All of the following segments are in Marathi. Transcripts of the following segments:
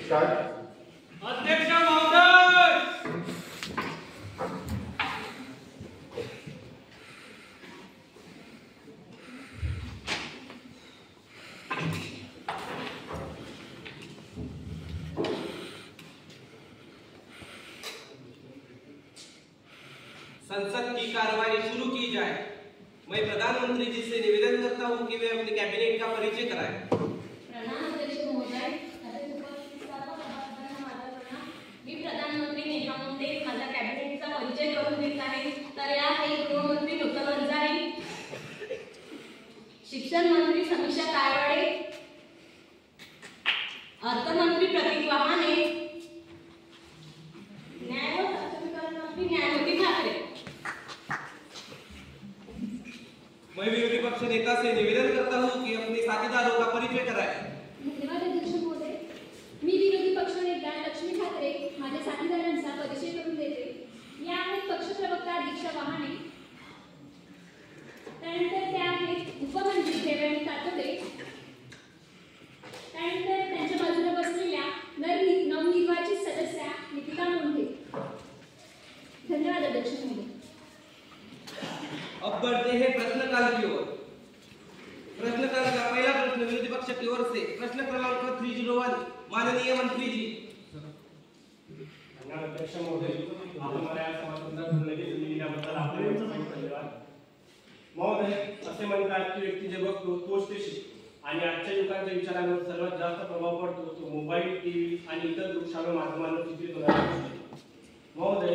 अध्यक्ष महोदय, संसद की कार्रवाई शुरू की जाए। मैं प्रधानमंत्री जी से निवेदन करता हूं कि वे अपने कैबिनेट का परिचय कराएं। प्रणाम अध्यक्ष महोदय, मी प्रधानमंत्री नेहा मुंडे माझा कॅबिनेटचा परिचय करून देत आहे। तर या आहे गृहमंत्री नूतन वंजारी, शिक्षण मंत्री समीक्षा कायवाडे, अर्थमंत्री प्रतीक वाहाने, न्याय व सक्षमीकरण मंत्री न्यायमूर्ती ठाकरे। मैं विरोधी पक्ष नेता से निवेदन करता हूं कि अपने साथीदारों का परिचय कराएं। धन्यवाद अध्यक्ष महोदय, मी विरोधी पक्ष नेता लक्ष्मी ठाकरे माझ्या साथीदारांचा परिचय करून देते। या आहेत पक्ष प्रवक्ता दीक्षा वाहाने, त्यानंतर त्या आहेत उपमंत्री देवयानी तातोडे, त्यानंतर त्यांच्या बाजूला बसलेल्या नवनिर्वाचित सदस्या निकिता मुंडे। धन्यवाद अध्यक्ष महोदय। अब बढ़ते हैं प्रश्नकाल की ओर। प्रश्नकाल का पहला प्रश्न विरोधी पक्ष की ओर से प्रश्न क्रमांक 301 माननीय मंत्री जी। अध्यक्ष महोदय, आपण मला या सभासदांना लगेच दिल्याबद्दल आपले धन्यवाद। महोदय, असे म्हणतात की व्यक्ती जे बघतो तोच ते शिकतो आणि आजच्या युगाच्या विचारांवर सर्वात जास्त प्रभाव पडतो तो मोबाईल, टीव्ही आणि इतर दृश्याव्य माध्यमांवर चित्रित होणारा गोष्टी। महोदय,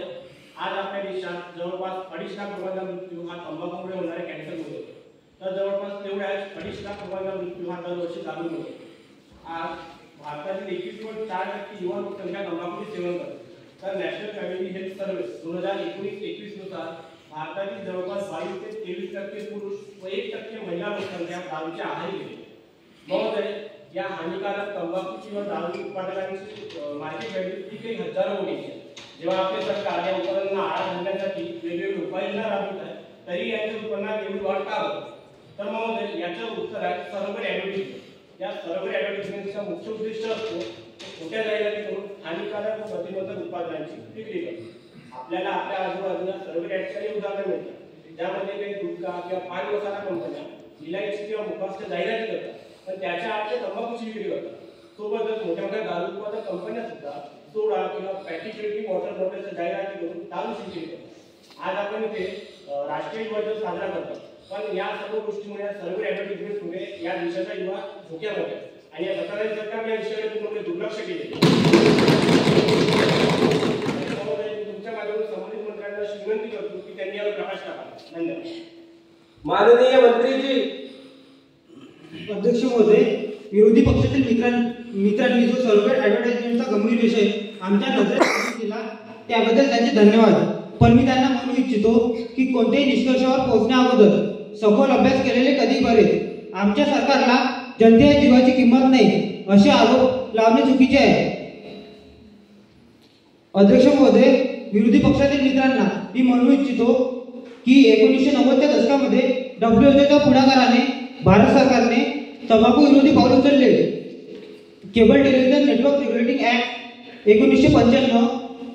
आज आपल्या देशात जवळपास 2.5 लाख लोकांचा मृत्यू हा तंबाखूमुळे होणाऱ्या कॅन्सरमुळे होतो, तर जवळपास तेवढ्याच 2.5 लाख लोकांचा मृत्यू हा दरवर्षी दारूमुळे होतो। आज भारतातील 21.4% युवा लोकसंख्या तंबाखूचे सेवन करतात, तर नॅशनल फॅमिली हेल्थ सर्व्हे 2019-21 नुसार भारतातील जवळपास 22 ते 23% पुरुष व 1% महिला लोकसंख्या दारूच्या आहारी गेली। महोदय, या हानिकारक तंबाखू किंवा दारू उत्पादकांची मार्केट व्हॅल्यू किती हजारो कोटी आहे। जेव्हा आपले सरकार या उत्पादनांना आळा घालण्यासाठी वेगवेगळे उपाययोजना राबवत आहे, तरी यांच्या उत्पन्नात एवढी वाढ का होत? तर महोदय, याचं उत्तर आहे सर्व्हर ॲडव्हर्टाइजमेंट। या सर्व्हर ॲडव्हर्टाइजमेंटचा मुख्य उद्देश असतो खोट्या जाहिराती करून हानिकारक व प्रतिबंधक उत्पादनांची विक्री करणे। आपल्याला आपल्या आजूबाजूला सर्व्हर ॲडचे उदाहरण मिळतात, ज्यामध्ये काही गुटखा किंवा पान मसाला कंपन्या विलायची किंवा मुखास्त जाहिराती करतात, पण त्याच्या आतल्या तंबाखूची विक्री करतात। सोबतच मोठ्या मोठ्या दारू उत्पादक कंपन्या सुद्धा सोडा किंवा पॅकेज वॉटर बॉटलच्या जाहिराती करून दारूची विक्री करतात। आज आपण इथे राष्ट्रीय युवा दिवस साजरा करतो, पण या सर्व गोष्टीमुळे सर्व्हर ॲडव्हर्टाइजमेंटमुळे या देशाचा युवा धोक्यामध्ये आहे आणि या सत्ताधारी सरकारने या विषयाकडे पूर्णपणे दुर्लक्ष केले। तुमच्या माध्यमातून संबंधित मंत्र्यांना विनंती करतो की त्यांनी यावर प्रकाश टाकावा। धन्यवाद। माननीय मंत्री जी। अध्यक्ष महोदय, विरोधी पक्षातील मित्रांनी जो सर्व्हर ॲडव्हर्टाइजमेंटचा गंभीर विषय आमच्या नजरेत दिला त्याबद्दल त्यांचे धन्यवाद। पण मी त्यांना म्हणू इच्छितो की कोणत्याही निष्कर्षावर पोहोचण्या अगोदर सखोल अभ्यास केलेले कधी बरे। आमच्या सरकारला जनतेच्या जीवाची किंमत नाही असे आरोप लावणे चुकीचे आहे। अध्यक्ष महोदय, विरोधी पक्षातील मित्रांना मी म्हणू इच्छितो की 1990च्या दशकामध्ये WHOच्या पुढाकाराने भारत सरकारने तंबाखू विरोधी पाऊल उचलले। Cable television network regulating act 1995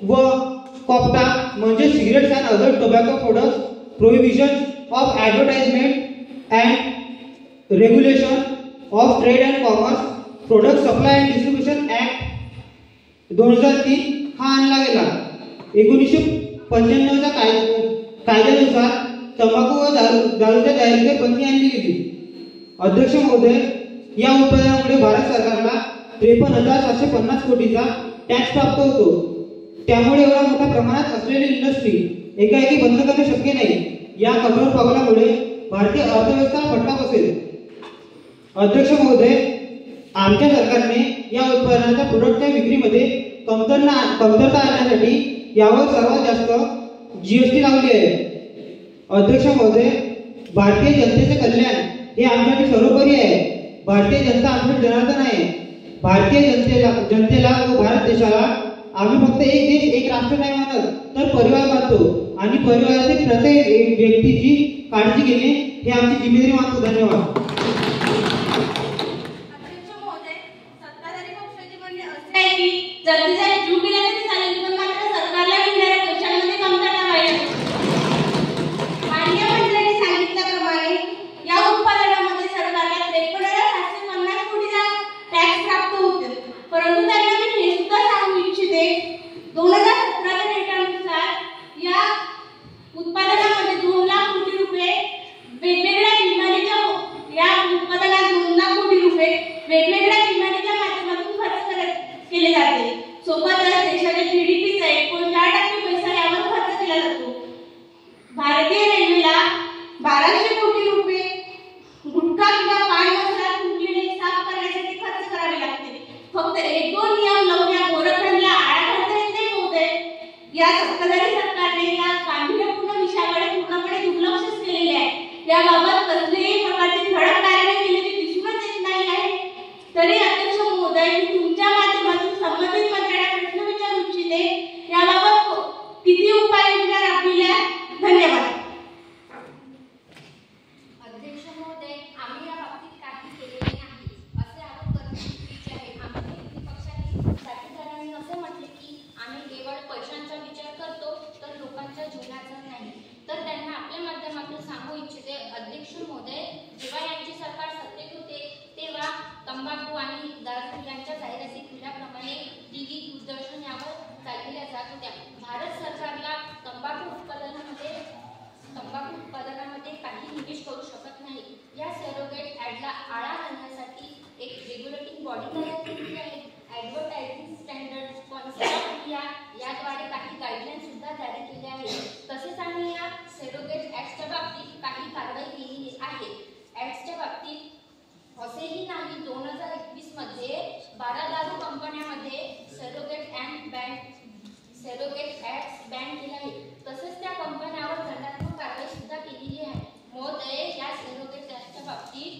व कॉप्टा म्हणजे cigarettes and other tobacco products prohibition of advertisement and regulation of trade and commerce product supply and distribution act 2003 हा आणला गेला। 1995च्या कायद्यानुसार तंबाखू व दारूच्या जाहिरातीवर बंदी आणली गेली। अध्यक्ष महोदय, या उत्पादनामुळे भारत सरकारला 53,750 कोटीचा टॅक्स प्राप्त होतो। त्यामुळे एवढ्या मोठ्या प्रमाणात असलेली इंडस्ट्री एकाएकी बंद करणे शक्य नाही। या कठोर पावलामुळे भारतीय अर्थव्यवस्थेला फटका बसेल। अध्यक्ष महोदय, आमच्या सरकारने या उत्पादनाच्या प्रोडक्टच्या विक्रीमध्ये कमतरता आणण्यासाठी यावर सर्वात जास्त GST लावली आहे। अध्यक्ष महोदय, भारतीय जनतेचे कल्याण हे आमच्यासाठी सर्वोपरी आहे। भारतीय जनता आमचे जनार्दन आहे। भारतीय जनतेला व भारत देशाला आम्ही फक्त एक देश एक राष्ट्र नाही मानत, तर परिवार मानतो आणि परिवारातील प्रत्येक व्यक्तीची काळजी घेणे हे आमची जिम्मेदारी मानतो। धन्यवाद। अध्यक्ष महोदय, सत्ताधारी पक्षाचे म्हणणे असे काय की जगदीचा जीव गेला तरी चालेल, पण मात्र सरकारला मिळणाऱ्या पैशांमध्ये कमतरता व्हायला मान्य मंत्र्यांनी सांगितल्याप्रमाणे या उत्पादनामध्ये सरकारला 53,750 कोटीचा टॅक्स प्राप्त होतो. परंतु त्यांना मी हे सुद्धा सांगू इच्छिते 2017च्या डेटानुसार या उत्पादनामध्ये 2 लाख कोटी रुपये वेगवेगळ्या विमानाच्या या उत्पादनात 2 लाख कोटी रुपये वेगवेगळ्या विमानाच्या माध्यमातून खर्च केले जाते. सोबतच देशाच्या जीडीपीचा 1.4% पैसा यावर खर्च केला जातो. भारतीय रेल्वेला 1200 कोटी रुपये गुटखा किंवा पान मसाला तुटलेले साफ करण्यासाठी खर्च करावे लागते. फक्त 1-2 नियम लावून या गोरखधंद्याला आळा घालता येत नाही महोदय. या सत्ताधारी सरकारने या गांभीर्यपूर्ण विषयाकडे पूर्णपणे दुर्लक्ष केलेले आहे. याबाबत कसलेही प्रकारचे ठळक कारवाई केलेली दिसूनच येत नाही आहे. तरी अध्यक्ष महोदय, मी तुमच्या माध्यमातून संबंधित मंत्र्यांना प्रश्न विचारू इच्छिते, याबाबत किती उपाययोजना राबविल्या? धन्यवाद. अध्यक्ष महोदय, आम्ही या बाबतीत काही केलेले नाही असे आरोप करणे चुकीचे आहे. आमच्या विरोधी पक्षाने साथीदारांनी असे म्हटले की आम्ही केवळ पैशांचा विचार करतो तर लोकांच्या जीवनाचा नाही. तर त्यांना आपल्या माध्यमातून सांगू इच्छिते, अध्यक्ष महोदय, जेव्हा यांचे सरकार सत्तेत होते तेव्हा तंबाखू आणि दारू यांच्या जाहिराती खुल्याप्रमाणे टीव्ही, दूरदर्शन यावर चालविल्या जात होत्या. भारत सरकारला तंबाखू उत्पादनामध्ये काही निवेश करू शकत नाही. या सरोगेट ॲडला आळा घालण्यासाठी एक रेग्युलेटिंग बॉडी तयार केली आहे. Advertising standard council of India याद्वारे काही गाईडलाईन सुद्धा जारी केल्या आहेत. तसेच आम्ही या सरोगेट ॲक्टच्या बाबतीत काही कारवाई केली आहे. ॲक्टच्या बाबतीत असेही नाही 2021 मध्ये 12 दारू कंपन्यांमध्ये सरोगेट ॲक्ट बॅन केला आहे. तसेच त्या कंपन्यांवर दंडात्मक कारवाई सुद्धा केलेली आहे. महोदय, या सरोगेट ॲक्टच्या बाबतीत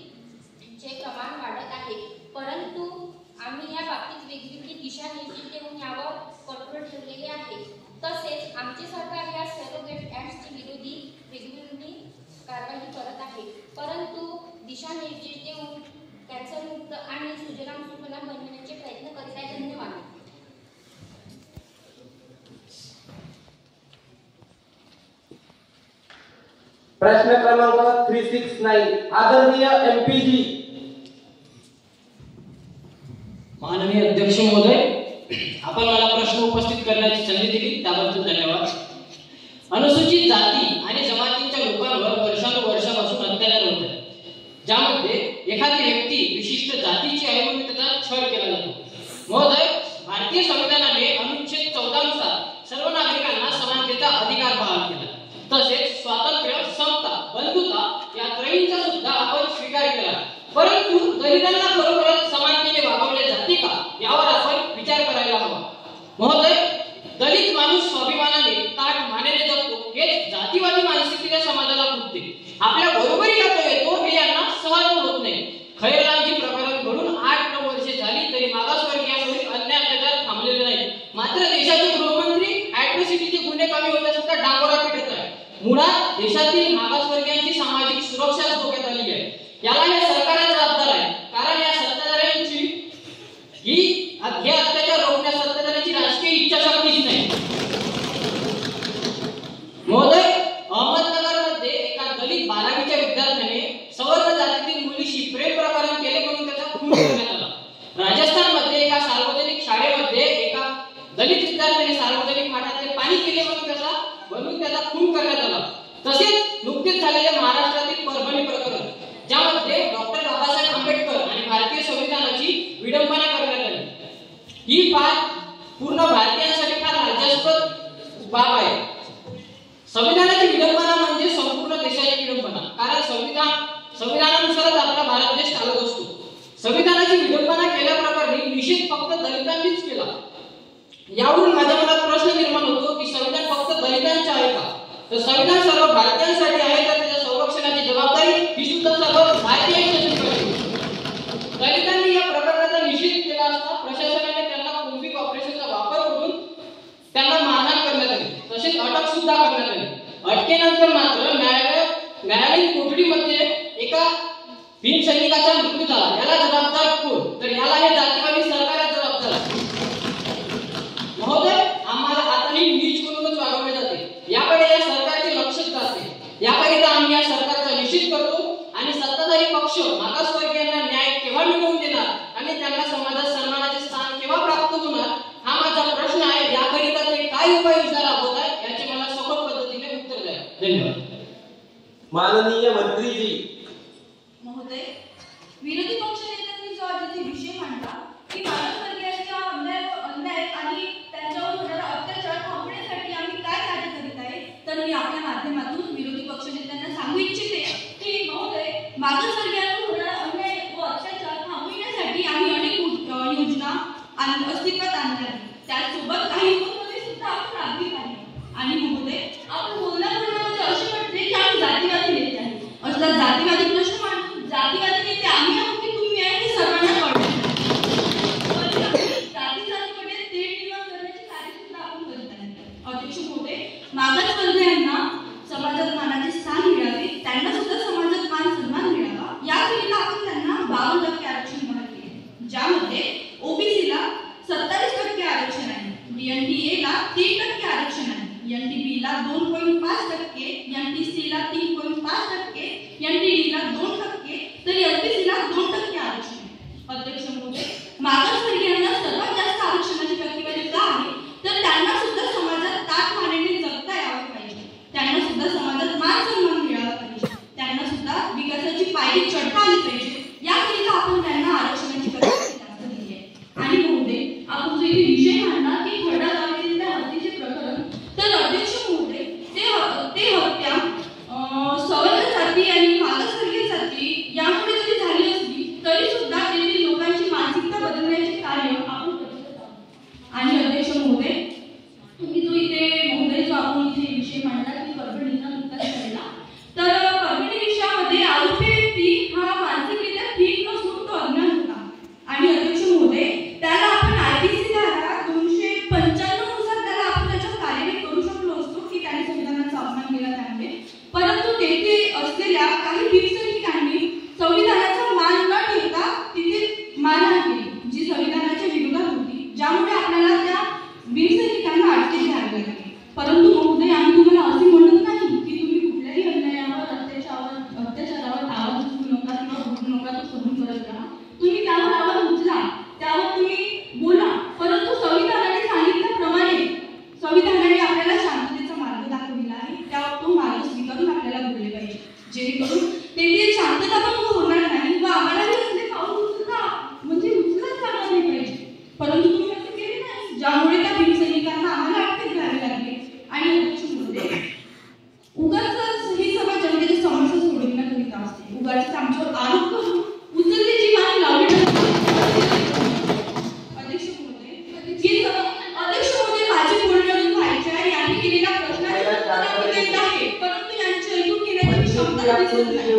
चे प्रमाण वाढत आहे, परंतु आम्ही या बाबतीत वेगवेगळी दिशानिर्देश देऊन यावर कठोर ठेवलेले आहे. तसेच आमचे सरकार या सरोगेट ॲक्टची वेगवेगळी कारवाई करत आहे, परंतु दिशानिर्देश देऊन कॅन्सरमुक्त आणि सुजलाम सुफलाम बनवण्याचे प्रयत्न करीत आहे. धन्यवाद. प्रश्न क्रमांक 369 आदरणीय एमपीजी. माननीय अध्यक्ष महोदय, आपण मला प्रश्न उपस्थित करण्याची संधी दिली त्याबद्दल धन्यवाद. अनुसूचित जाती आणि जमातींच्या लोकांवर वर्षानुवर्षापासून अत्याचार होत आहे, ज्यामध्ये एखादी व्यक्ती विशिष्ट जातीची आहे म्हणून त्याचा छळ केला जातो. महोदय, भारतीय संविधानाने अनुच्छेद 14 नुसार सर्व नागरिकांना समानतेचा अधिकार बहाल केला. तसेच स्वातंत्र्य, समता, बंधुता या त्रयींचा सुद्धा आपण स्वीकार केला. परंतु दलितांना खरोखरच समानतेने वागवले जाते का यावर आपण विचार करायला हवा. महोदय, दलित माणूस स्वाभिमानाने ताठ मानेने जगतो हेच जातीवादी मानसिकतेच्या समाजाला खुपते. आपल्या बरोबरी येतो हे यांना सहन होत नाही. खैरलालजी प्रकरण घडून 8-9 वर्षे झाली तरी मागासवर्गीयांवरील अन्याय अत्याचार थांबलेले नाही. मात्र देशाचे गृहमंत्री ॲट्रॉसिटीचे गुन्हे कमी होण्यास सुद्धा डांगोरा पिटत आहे. मुळात देशातील मागासवर्गीयांची सामाजिक सुरक्षा धोक्यात आली आहे. याला हे सरकार जबाबदार आहे, कारण या सत्ताधाऱ्यांची हे अत्याचार रोखण्यास सत्ताधाऱ्यांची राजकीय इच्छाशक्तीच नाही. महोदय, अहमदनगरमध्ये एका दलित 12वीच्या विद्यार्थ्याने सवर्ण जातीतील मुलीशी प्रेम प्रकरण केले म्हणून त्याचा खून करण्यात आला. राजस्थानमध्ये एका सार्वजनिक शाळेमध्ये एका दलित विद्यार्थ्याने सार्वजनिक पाठातले पाणी केले म्हणून त्याचा खून करण्यात आला. तसेच नुकतेच झालेले महाराष्ट्रातील परभणी प्रकरण, ज्यामध्ये डॉक्टर बाबासाहेब आंबेडकर आणि भारतीय संविधानाची विडंबना करण्यात आली. ही बाब पूर्ण भारतीयांसाठी फार लाज्यास्पद बाब आहे. संविधानाची विडंबना म्हणजे संपूर्ण देशाची विडंबना, कारण संविधानानुसारच आपला भारत देश चालत असतो. संविधानाची विडंबना केल्याप्रकरणी निषेध फक्त दलितांनीच केला. यावरून माझ्या मनात प्रश्न निर्माण होतो की संविधान फक्त दलितांचे आहे का? तर संविधान सर्व भारतीयांसाठी आहे, तर त्याच्या संरक्षणाची जबाबदारी ही सुद्धा सर्व भारतीयांची आहे. दलितांनी या प्रकरणाचा निषेध केला असता प्रशासनाने त्यांना कुंभिक ऑपरेशनचा वापर करून त्यांना मारहाण करण्यात आली, तसेच अटक सुद्धा करण्यात आली. अटकेनंतर मात्र न्यायालयीन कोठडीमध्ये एका भीम सैनिकाचा मृत्यू झाला. याला जबाबदार कोण? तर याला हे जातीवादी सरकारच जबाबदार आहे. माननीय मंत्रीजी. महोदय, विरोधी पक्षनेत्यांनी जो आज इथे विषय मांडला की मागासवर्गीयांच्या अन्याय आणि त्यांच्यावर होणारा अत्याचार थांबवण्यासाठी आम्ही काय कार्य करीत आहे, तर मी आपल्या माध्यमातून विरोधी पक्षनेत्यांना सांगू इच्छिते की महोदय, मागासवर्गीयांवर होणारा अन्याय व अत्याचार थांबविण्यासाठी आम्ही अनेक योजना अस्तित्वात आणल्या आहेत. त्याचसोबत काही उपक्रमे सुद्धा आपण राबवित आहे. आणि महोदय, आपण बोलण्यामध्ये असे म्हटले की आम्ही जातीवादी नेते आहे. असला जातीवादी प्रश्न मांडून जातीवादी नेते आम्ही आहोत की तुम्ही आहे हे सर्वांना कळते. जातीमध्ये तेढ निर्माण करण्याचे कार्य सुद्धा आपण करत आहे. अध्यक्ष महोदय, मागासवर्गीयांना समाजात मानाचे स्थान मिळावे, त्यांना सुद्धा समाजात मान सन्मान मिळावा, याकरिता आपण त्यांना 52% आरक्षण बहाल केले, ज्यामध्ये ओबीसीला 27% आरक्षण आहे, DNTA ला 3% आरक्षण आहे, NTB ला 2.5%, NTC ला 3.5%, NTD ला 2%, तर LPC ला 2% आरक्षण आहे. अध्यक्ष महोदय, मागासवर्गीयांना सर्वात जास्त आरक्षणाची टक्केवारी का आहे, तर त्यांना सुद्धा समाजात ताठ मानेने जगता यावे पाहिजे, त्यांना सुद्धा समाजात मान सन्मान मिळाला पाहिजे, त्यांना सुद्धा विकासाची पायरी चढता आली पाहिजे, याकरिता आपण त्यांना आरक्षणाची टक्केवारी जास्त दिली आहे. आणि महोदय, आपण जो इथे विषय मांडला की खरडा गावातील त्या हत्येचे प्रकरण, तर अध्यक्ष महोदय, ते हत्या सवर्ण जाती आणि मागासवर्गीय जाती यामुळे जरी झाली असली तरी सुद्धा तेथील लोकांची मानसिकता बदलण्याचे कार्य आपण करत आहोत. आणि अध्यक्ष महोदय, तुम्ही जो आपण इथे विषय मांडला की परभणीचा नुकताच झालेला, तर परभणी विषयामध्ये आरोपी व्यक्ती हा मानसिकरित्या ठीक नसून तो अज्ञान होता. आणि अध्यक्ष महोदय, त्याला आपण IPC धारा 295 नुसार त्याला आपण त्याच्यावर कार्यवाही करू शकलो असतो की त्याने संविधानाचा अपमान केला त्यामुळे, परंतु तेथे असलेल्या काही भीमसैनिकांनी संविधानाचा मान न ठेवता तिथे मारहाण केली, जी संविधानाच्या विरोधात होती, ज्यामुळे आपल्याला त्या भीमसैनिकांना अटकेत घ्यावी लागली. परंतु महोदय, आम्ही तुम्हाला असे म्हणत नाही की तुम्ही कुठल्याही अन्यायावर अत्याचारावर आवाज उचलू नका किंवा बोलू नका, तो सहन करत राहा. तुम्ही त्यावर आवाज उचला, त्यावर तुम्ही बोला, परंतु संविधानाने सांगितल्याप्रमाणे संविधानाने आपल्याला शांततेचा मार्ग दाखविला आहे, त्यावर तो मार्ग स्वीकारून आपल्याला बोलले पाहिजे, जेणेकरून तेथे शांतता भंग होणार नाही व आम्हालाही असले पाऊल उचलत जाणार नाही पाहिजे. परंतु तुम्ही असे केले नाही, ज्यामुळे त्या भीमसैनिकांना आम्हाला अटकेत घ्यावी लागली. आणि अध्यक्ष महोदय, उगाच ही सभा जनतेच्या समस्या सोडविण्याकरिता असते, उगाच आमच्यावर आरोप करून उचलते जी मान लावली जाते. अध्यक्ष महोदय, माझे बोलणे अजून व्हायचे आहे. यांनी केलेल्या प्रश्नाचे उत्तर आम्ही देत आहे, परंतु यांची ऐकून घेण्याची क्षमता दिसत नाही.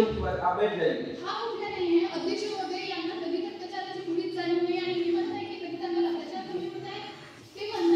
हा कुठला नाही आहे. अध्यक्ष महोदय, यांना दलित अत्याचाराची कुणीच जाणीव नाही आणि मी म्हणत आहे की कधी त्यांना अत्याचार कमी होत आहे ते म्हणतात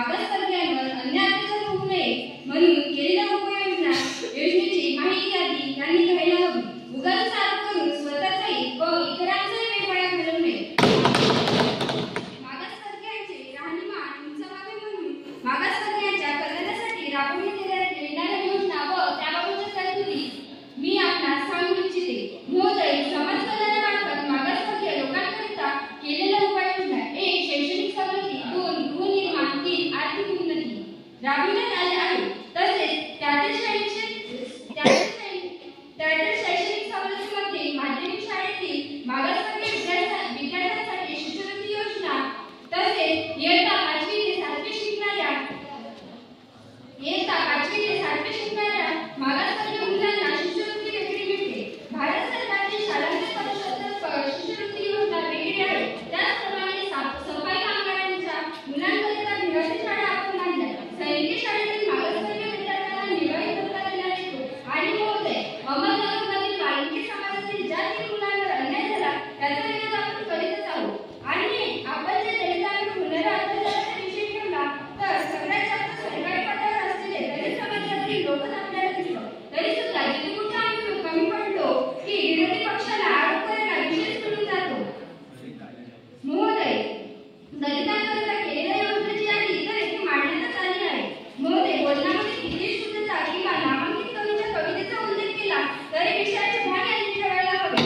मागासवर्गीयांवर अन्याय अत्याचार होऊ नये म्हणून केलेल्या योजनेची माहिती यादी त्यांनी घ्यायला हवी. उगाच आरोप करून स्वतःचाही व इतरांचाही वेगवेगळा घालवू नये. मागासवर्गीयांचे राहणीमान उंचावावे म्हणून मागासवर्गीयांच्या कल्याणासाठी राबवण्यात येणाऱ्या योजना व त्याबाबतच्या तरतुदी मी आपणास सांगू इच्छिते. महोदय, समाज कल्याणामार्फत मागासवर्गीय लोकांकरिता केलेल्या उपाययोजना: 1. शैक्षणिक सवलती, 2. गृहनिर्माण, 3. आर्थिक उन्नती राबविण्यात आले आहे. तसेच त्यातील शैक्षणिक सवलतीमध्ये माध्यमिक शाळेतील मागासवर्गीय विद्यार्थ्यांसाठी शिष्यवृत्ती योजना, तसेच इयत्ता 5वी ते 7वी शिकणाऱ्या मागासवर्गीय मुलांना शिष्यवृत्ती वेगळी मिळते. भारत सरकारची शाळांच्या परिषद शिष्यवृत्ती योजना वेगळी आहे. त्याचप्रमाणे सफाई कामगारांच्या मुलांकरिता निवासी शाळा आपण आणल्या. सैनिकी शाळेतील मागासवर्गीय विद्यार्थ्यांना निवासी भत्ता देण्यात येतो. आणि महोदय, अहमदनगरमधील वाल्मिकी समाजातील ज्या 3 मुलांवर अन्याय झाला त्याचा विरोध आपण करीतच आहोत. आणि आपण जे दलितांवर होणाऱ्या अत्याचाराचा विषय ठेवला तर सगळ्यात जास्त सरकारी पदावर असलेले दलित समाजातील लोकच आपल्याला दिसतात. तरी सुद्धा जिथे कुठे आम्ही कमी पडलो की विरोधी पक्षाला आरोप करायला विशेष करून जातो. महोदय, दलितांकरिता केलेल्या योजनेची यादी तर येथे मांडण्यात आली आहे. महोदय, बोलण्यामध्ये किती शुद्धता किंवा नामांकित कवीच्या कवितेचा उल्लेख केला तरी विषयाचे भान यांनी ठेवायला हवे.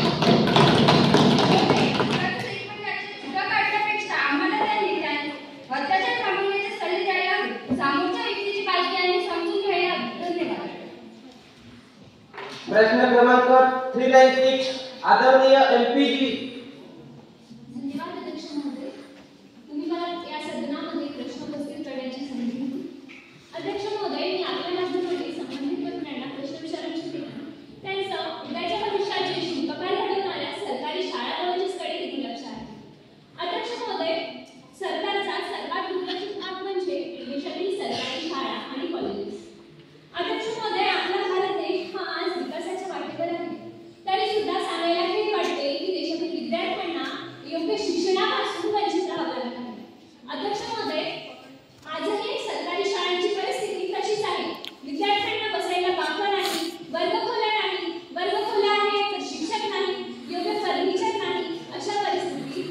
महोदय, एकमेकांची चुका काढण्यापेक्षा आम्हाला त्यांनी अत्याचार थांबवण्याचे सल्ले द्यायला हवे. समोरच्या व्यक्तीची बाजू यांनी समजून घ्यायला हवी. धन्यवाद. प्रश्न क्रमांक 396 आदरणीय एलपीजी. धन्यवाद अध्यक्ष महोदय, तुम्ही मला या सदनामध्ये प्रश्न उपस्थित करण्याची संधी दिली. अध्यक्ष महोदय, मी आपल्या माझ्याकडे संबंधित तज्ञांना प्रश्न विचारू इच्छिते. त्यांचं उद्याच्या भविष्याचे शिल्पकार घडवणाऱ्या सरकारी शाळा कॉलेजेसकडे किती लक्ष आहे? अध्यक्ष महोदय, सरकारचा सर्वात दुर्लक्षित भाग म्हणजे देशातील सरकारी शाळा आणि कॉलेजेस. अध्यक्ष महोदय, आपला भारत देश हा आज विकासाच्या वाटेवर आहे. तरी सुद्धा सांगायला खेद वाटते की देशातील विद्यार्थ्यांना योग्य शिक्षणापासून वंचित राहावं लागत आहे. अध्यक्ष महोदय, आजही सरकारी शाळांची परिस्थिती तशीच आहे. विद्यार्थ्यांना बसायला बाका नाही, वर्गखोल्या नाही, वर्गखोल्या आहेत तर शिक्षक नाही, योग्य फर्निचर नाही. अशा परिस्थितीत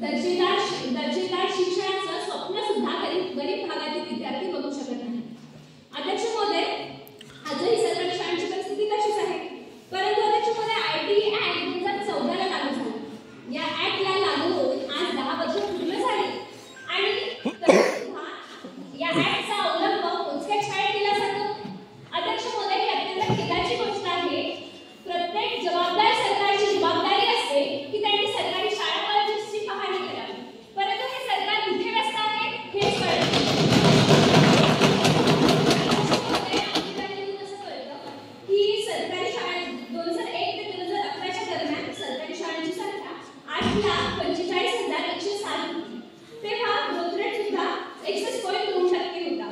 दर्जेदार शिक्षणाचं स्वप्न सुद्धा गरीब भागातील विद्यार्थी बघू शकत नाही. अध्यक्ष महोदय, आजही सरकारी शाळांची परिस्थिती तशीच आहे. परंतु अध्यक्ष महोदय, IT ऍक्ट 2014 लागू झाला. या ऍक्टला लागू होऊन आज 10 वर्ष पूर्ण झाली आणि या ऍक्टचा अवलंब मोजक्या शाळेत केला जातो. अध्यक्ष महोदय, ही अत्यंत खेदाची गोष्ट आहे. प्रत्येक जबाबदार सरकारची जबाबदारी असते की त्यांनी सरकारी शाळा कॉलेजेसची पाहणी करावी. परंतु हे सरकार कुठे व्यस्त आहे हेच कळत नाही. की सरकारी शाळेत 2001 ते 2011 दरम्यान सरकारी शाळांची संख्या 8,45,107 होती. तेव्हा ग्रोथ रेट सुद्धा 61.2% होता.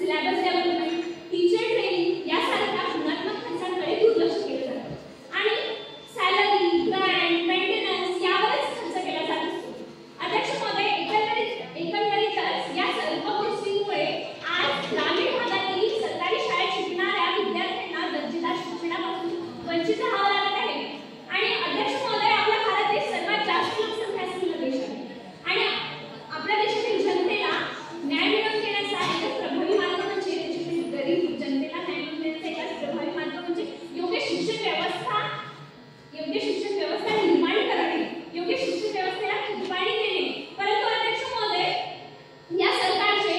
सिलेबस डेव्हलपमेंट, टीचर ट्रेनिंग यासारख्या गुणात्मक खर्चांकडे दुर्लक्ष केलं जातं आणि सॅलरी, ब्रँड, मेंटेनन्स यावरच खर्च केला जात असतो. अध्यक्ष महोदय, एकंदरीतच या सर्व गोष्टींमुळे आज ग्रामीण भागातील सरकारी शाळेत शिकणाऱ्या विद्यार्थ्यांना दर्जेदार शिक्षणापासून वंचित राहावं लागत आहे. आणि अध्यक्ष महोदय, आपला भारत देश सर्वात जास्त लोकसंख्या असलेला देश आहे आणि आपल्या देशातील जनतेला न्याय मिळवून देण्याचा एकच प्रभावी मार्ग म्हणजे देशातील गरीब जनतेला न्याय मिळवून देण्याचा एकच प्रभावी मार्ग म्हणजे योग्य शिक्षण व्यवस्था निर्माण करणे, योग्य शिक्षण व्यवस्थेला खतपाणी देणे. परंतु अध्यक्ष महोदय, या सरकारचे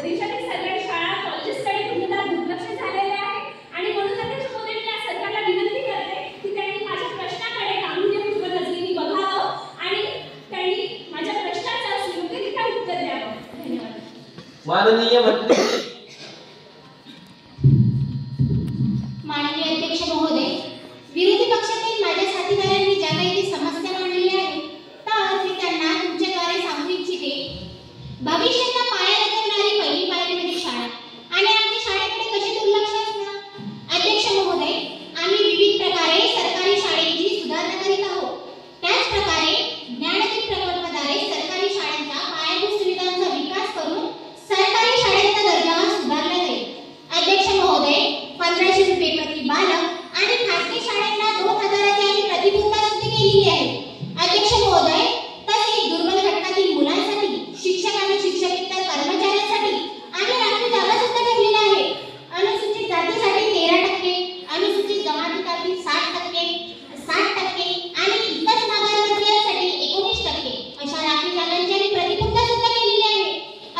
देशातील सरकारी शाळा कॉलेजेसकडे पूर्णतः दुर्लक्ष झालेले आहे आणि म्हणून अध्यक्ष महोदय, मी या सरकारला विनंती करते की त्यांनी माझ्या प्रश्नाकडे गांभीर्यपूर्वक नजरेने बघावं आणि त्यांनी माझ्या प्रश्नाचं योग्यरित्या उत्तर द्यावं. धन्यवाद. माननीय मंत्री. माननीय अध्यक्ष महोदय, विरोधी पक्षातील माझ्या साथीदारांनी ज्या काही समस्या मांडलेल्या आहेत तर मी त्यांना तुमच्याद्वारे सांगू इच्छिते. भविष्याचा पाया रचणारी पहिली पायरी म्हणजे शाळा आणि आमच्या शाळेकडे कसे दुर्लक्ष असणार? अध्यक्ष महोदय, आम्ही विविध प्रकारे सरकारी शाळेची सुधारणा करीत आहोत. त्याच प्रकारे ज्ञानदीप प्रकल्पाद्वारे सरकारी शाळांच्या पायाभूत सुविधांचा विकास करून सरकारी शाळेचा दर्जा सुधारला जाईल. अध्यक्ष महोदय, 1500 रुपये प्रति बालक आणि खासगी शाळांना 2000ची आम्ही प्रतिपूर्तता सुद्धा केलेली आहे. अध्यक्ष महोदय, तसेच दुर्बल घटकातील मुलांसाठी, शिक्षक आणि शिक्षकेतर कर्मचाऱ्यांसाठी आम्ही राखीव जागा सुद्धा ठेवलेल्या आहे. अनुसूचित जातीसाठी 13%, अनुसूचित जमातीसाठी 60% आणि इतर मागासवर्गीयांसाठी 19% अशा राखीव जागांची आम्ही प्रतिपूर्तता सुद्धा केलेली आहे.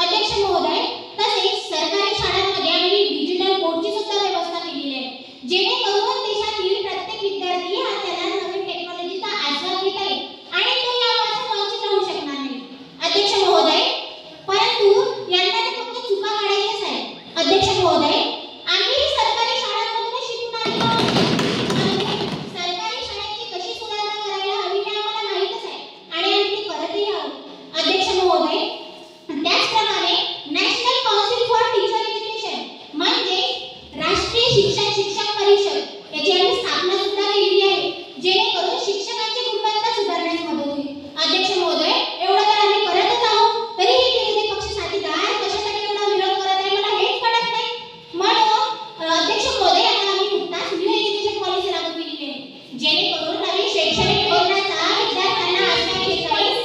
अध्यक्ष महोदय, तसेच सरकारी शाळांमध्ये आम्ही डिजिटल बोर्डची सुद्धा व्यवस्था केलेली आहे जेणेकरून देशातील प्रत्येक विद्यार्थी हा त्याला नवीन टेक्नॉलॉजीचा आस्वाद घेता येईल आणि तो यापासून वंचित राहू शकणार नाही. अध्यक्ष महोदय, परंतु यांना फक्त चुका काढायच्याच आहे. अध्यक्ष महोदय, आम्ही सरकारी शाळांमधून शिकून आलेलो आहोत. सरकारी शाळेची कशी सुधारणा करायला हवी हे आम्हाला माहीतच आहे आणि आम्ही ते करतही आहोत. अध्यक्ष महोदय, त्याचप्रमाणे national council for teacher education म्हणजे राष्ट्रीय शिक्षक परिषद याची आम्ही स्थापना सुद्धा केलेली आहे जेणेकरून शिक्षकांची गुणवत्ता सुधारण्यास मदत होईल. अध्यक्ष महोदय, एवढं तर आम्ही करतच आहोत, तरीही विरोधी पक्ष साथीदार कशासाठी एवढा विरोध करत आहे मला हेच कळत नाही. म्हणून अध्यक्ष महोदय, आता आम्ही नुकताच न्यू एज्युकेशन पॉलिसी लागू केलेली आहे जेणेकरून नवीन शैक्षणिक धोरणाचा विद्यार्थ्यांना आस्वाद घेता येईल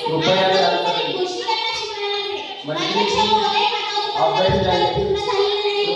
आणि गोष्टी त्यांना शिकवायला मिळेल. अध्यक्ष महोदय, पूर्ण झालेलं नाही.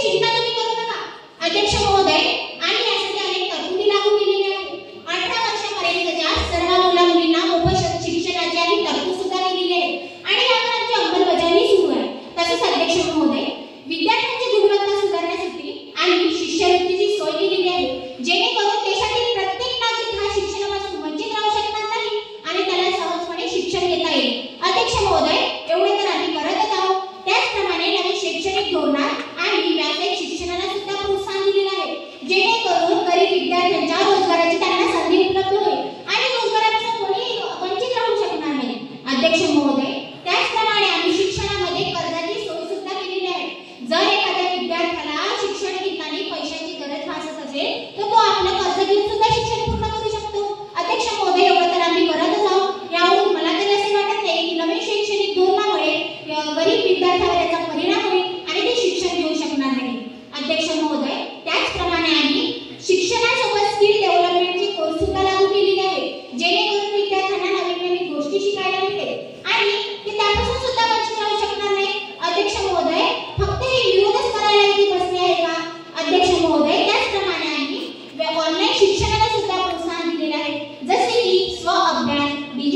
चिंता तुम्ही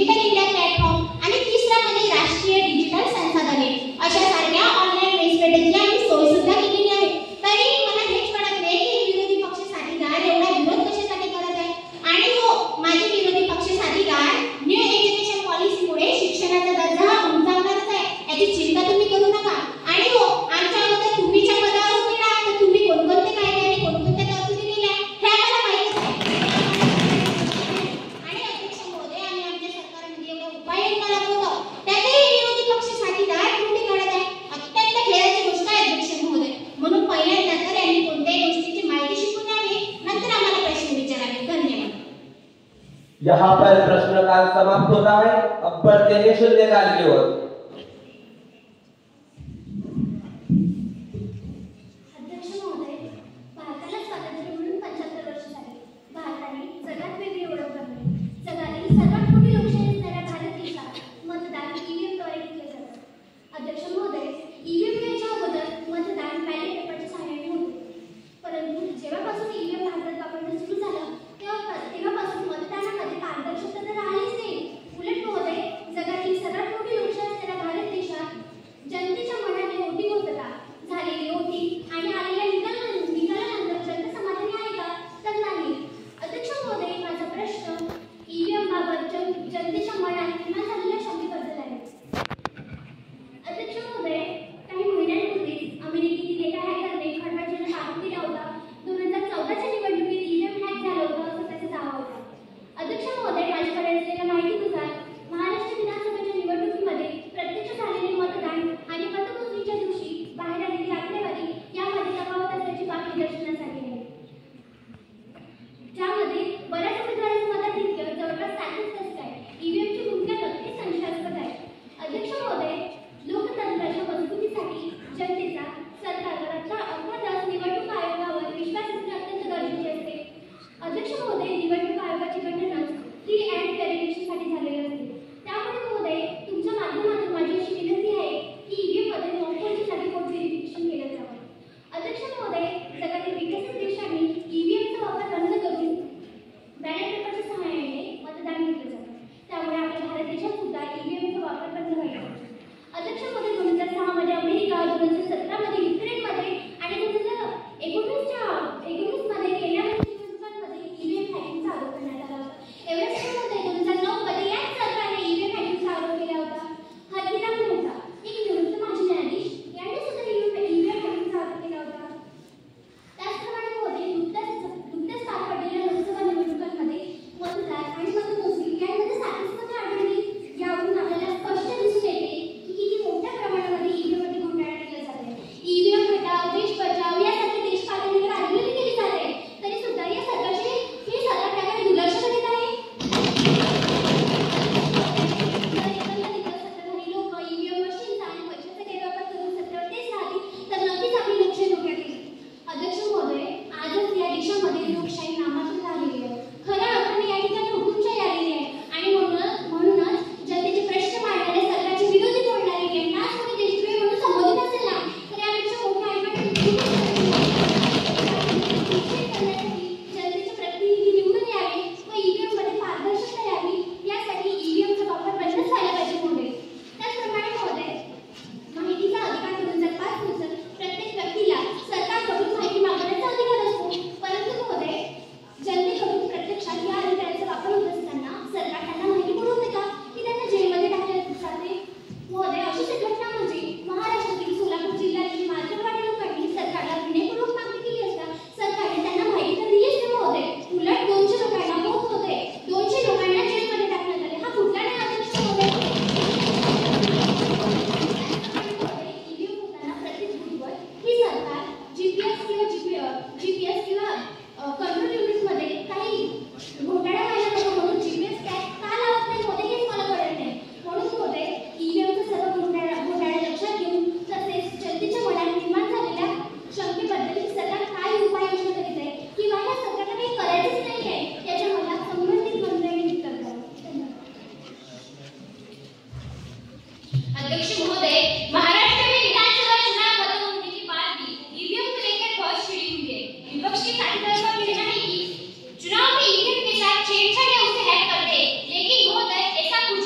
डिजिटल इंडिया प्लॅटफॉर्म आणि तिसरा म्हणजे राष्ट्रीय डिजिटल संसाधने अशा सारख्या ऑनलाईन वेबसाईटची आम्ही सोय सुद्धा केलेली आहे. तरी मला हेच कळत नाही की विरोधी पक्ष साथीदार एवढा विरोध कशासाठी करत आहे. आणि हो, माझे विरोधी पक्ष साथीदार न्यू एज्युकेशन पॉलिसीमुळे शिक्षणाचा दर्जा हा उंचावणारच आहे, याची चिंता तुम्ही करू नका. आणि हो, आमच्या अगोदर तुम्हीच्या पदावर होते ना, तर तुम्ही कोणकोणते कायदे आणि कोणकोणत्या तरतुदी दिल्या हे आम्हाला माहीतच आहे. आणि अध्यक्ष महोदय, आम्ही आमच्या सरकारमध्ये एवढे उपाययोजना राबवतो, त्यातही विरोधी पक्ष साथीदार त्रुटी काढत आहे. अत्यंत खेळाची गोष्ट आहे अध्यक्ष महोदय. म्हणून पहिल्यांदा तर यांनी कोणत्याही गोष्टीची माहिती शिकून द्यावी, नंतर आम्हाला प्रश्न विचारावे. धन्यवाद. यहाँ पर प्रश्नकाल समाप्त होता है. अब बढ़ते हैं शून्यकाल की ओर. अध्यक्ष महोदय, भारताला स्वातंत्र्य मिळून 75 वर्ष झाली. भारताने जगात वेगळी ओळख बनवली. जगातील सर्वात मोठी लोकशाही असणाऱ्या भारत देशात मतदान ईव्हीएम द्वारे घेतले जाते. अध्यक्ष महोदय, ईव्हीएम याच्या अगोदर मतदान बॅलेट पेपरच्या सहाय्याने होते. परंतु जेव्हापासून ईव्हीएम भारतात वापरणं सुरू झालं तेव्हापासून मतदानामध्ये पारदर्शकता तर राहिलीच नाही. उलट महोदय, जगातील सर्वात मोठी लोकशाही असणाऱ्या भारत देशात जनतेच्या मनाने वोटिंग होतं का? झालेली वोटिंग आणि आलेल्या निकालानंतर जनता समाधानी आहे का? तर नाही. अध्यक्ष महोदय, माझा प्रश्न ईव्हीएम बाबत जनतेच्या मनात निर्माण झालेल्या शंकेबद्दल आहे. अध्यक्ष महोदय, काही महिन्यांपूर्वी अमेरिकेतील एका हॅकरने खंडराज्याला टाकून दिला होता. 2014च्या निवडणुकीत ईव्हीएम हॅक झालं होतं असं त्याचा दावा होता. अध्यक्ष महोदय, माझ्याकडे असलेल्या माहितीनुसार महाराष्ट्र विधानसभेच्या निवडणुकीमध्ये प्रत्यक्ष झालेले मतदान आणि मतमोजणीच्या दिवशी बाहेर आलेली आकडेवारी यामध्ये तफावत असल्याची बाब निदर्शनास आली आहे. ज्यामध्ये बऱ्याच उमेदवारांचं मताधिक्य जवळपास 60% आहे. ईव्हीएमची भूमिका नक्कीच संशयास्पद आहे. अध्यक्ष महोदय, लोकतंत्राच्या मजबुतीसाठी जनतेचा सरकारवर अर्थातच निवडणूक आयोगावर विश्वास असणे अत्यंत गरजेचे असते. अध्यक्ष महोदय, निवडणूक आयोगाची गठनच फ्री अँड फेअर इलेक्शनसाठी झालेली असते. त्यामुळे महोदय, तुमच्या माध्यमातून माझी अशी विनंती आहे की ईव्हीएममध्ये नॉनपोलच्या जागी वोट व्हेरिफिकेशन केलं जावं. अध्यक्ष महोदय, जगातील विकसित देशांनी ईव्हीएमचा वापर बंद करून बॅलेट पेपरच्या सहाय्याने मतदान घेतलं जातं. त्यामुळे आपल्या भारत देशात सुद्धा ईव्हीएमचा वापर बंद व्हायला पाहिजे. अध्यक्ष महोदय, 2006 मध्ये अमेरिका, 2017 मध्ये युक्रेनमध्ये आणि 2019 मध्ये केरळमध्ये निवडणुकांमध्ये ईव्हीएम हॅकिंगचा आरोप करण्यात आला होता. एवढ्याच मध्ये 2009 मध्ये याच सरकारने ईव्हीएम हॅकिंगचा आरोप केला होता. हल्दीराम मेहता, एक निवृत्त माजी न्यायाधीश, यांनी सुद्धा ईव्हीएम हॅकिंगचा आरोप केला होता. त्याचप्रमाणे महोदय, नुकत्याच पार पडलेल्या लोकसभा निवडणुकांमध्ये मतदार आणि मतमोजणी यांमध्ये सातत्याने आढळली. यावरून आपल्याला स्पष्ट दिसून येते की किती मोठ्या प्रमाणामध्ये ईव्हीएममध्ये घोटाळा केला जातो. ईव्हीएम हटाव, देश बचाव यासारखे देश पातळीवर आंदोलन केली जाते. तरी सुद्धा या सरकारचे हे सरकार त्याकडे दुर्लक्ष करीत आहे. सत्ताधारी लोक ईव्हीएम मशीनचा आणि पैशाचा गैरवापर करून सत्तेवर तेच राहतील तर नक्कीच आपली लक्ष धोक्यात येईल. अध्यक्ष महोदय, आजच या देशामध्ये लोकशाही नामांकित झालेली आहे. खऱ्या अर्थाने या ठिकाणी हुकूमशाही आलेली आहे. आणि म्हणूनच जनतेचे प्रश्न मांडणारे सरकारचे विरोधी बोलणारे यांना कोणी देशप्रेमी म्हणून संबोधित असेल ना, तर यापेक्षा मोठे जनतेचे प्रतिनिधी निवडून यावे व ईव्हीएम मध्ये पारदर्शकता यावी यासाठी ईव्हीएमचा वापर बंदच झाला पाहिजे महोदय. त्याचप्रमाणे महोदय, माहितीचा अधिकार 2005 नुसार प्रत्येक व्यक्तीला सरकारकडून माहिती मागण्याचा अधिकार असतो. परंतु महोदय, जनतेकडून प्रत्यक्षात या अधिकाराचा वापर होत असताना सरकार त्यांना माहिती पुरवते का की त्यांना जेलमध्ये टाकले जाते? महोदय, अशीच एक घटना म्हणजे महाराष्ट्रातील सोलापूर जिल्ह्यातील मार्केटवाडी लोकांनी सरकारला विनयपूर्वक मागणी केली असता सरकारने त्यांना माहिती तर दिलीच नाही महोदय. उलट 200 लोकांना मौत होते, 200 लोकांना जेलमध्ये टाकण्यात आले. हा कुठला नाही अध्यक्ष महोदय. ईव्हीएम होताना प्रत्येक बूथवर ही सरकार जीपीएस किंवा कंट्रोल युनिटमध्ये काही घोटाळा व्हायला नको म्हणून जीपीएस टॅग का लावत नाही महोदय, हेच मला कळत नाही. म्हणून महोदय, ईव्हीएमचा सर्व घोटाळा लक्षात घेऊन तसेच जनतेच्या मनात निर्माण झालेल्या शंकेबद्दल सरकार काय उपाययोजना करीत आहे किंवा या सरकारला काही करायचंच नाही आहे याच्या मला संबंधित मंत्र्यांनी उत्तर द्यावं. अध्यक्ष महोदय, महाराष्ट्र में विधानसभा चुनाव खत्म होने के बाद भी ईवीएम को लेकर बहुत छिड़ी हुई है. विपक्ष के साथीदारों का कहना है कि चुनाव में ईवीएम के साथ छेड़छाड़ या उसे हैक कर दे, लेकिन महोदय ऐसा कुछ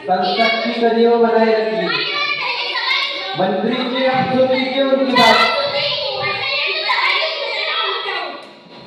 संसद की कड़ियों बनाए रखी। मंत्री जी आप सुन लीजिए उनकी बात।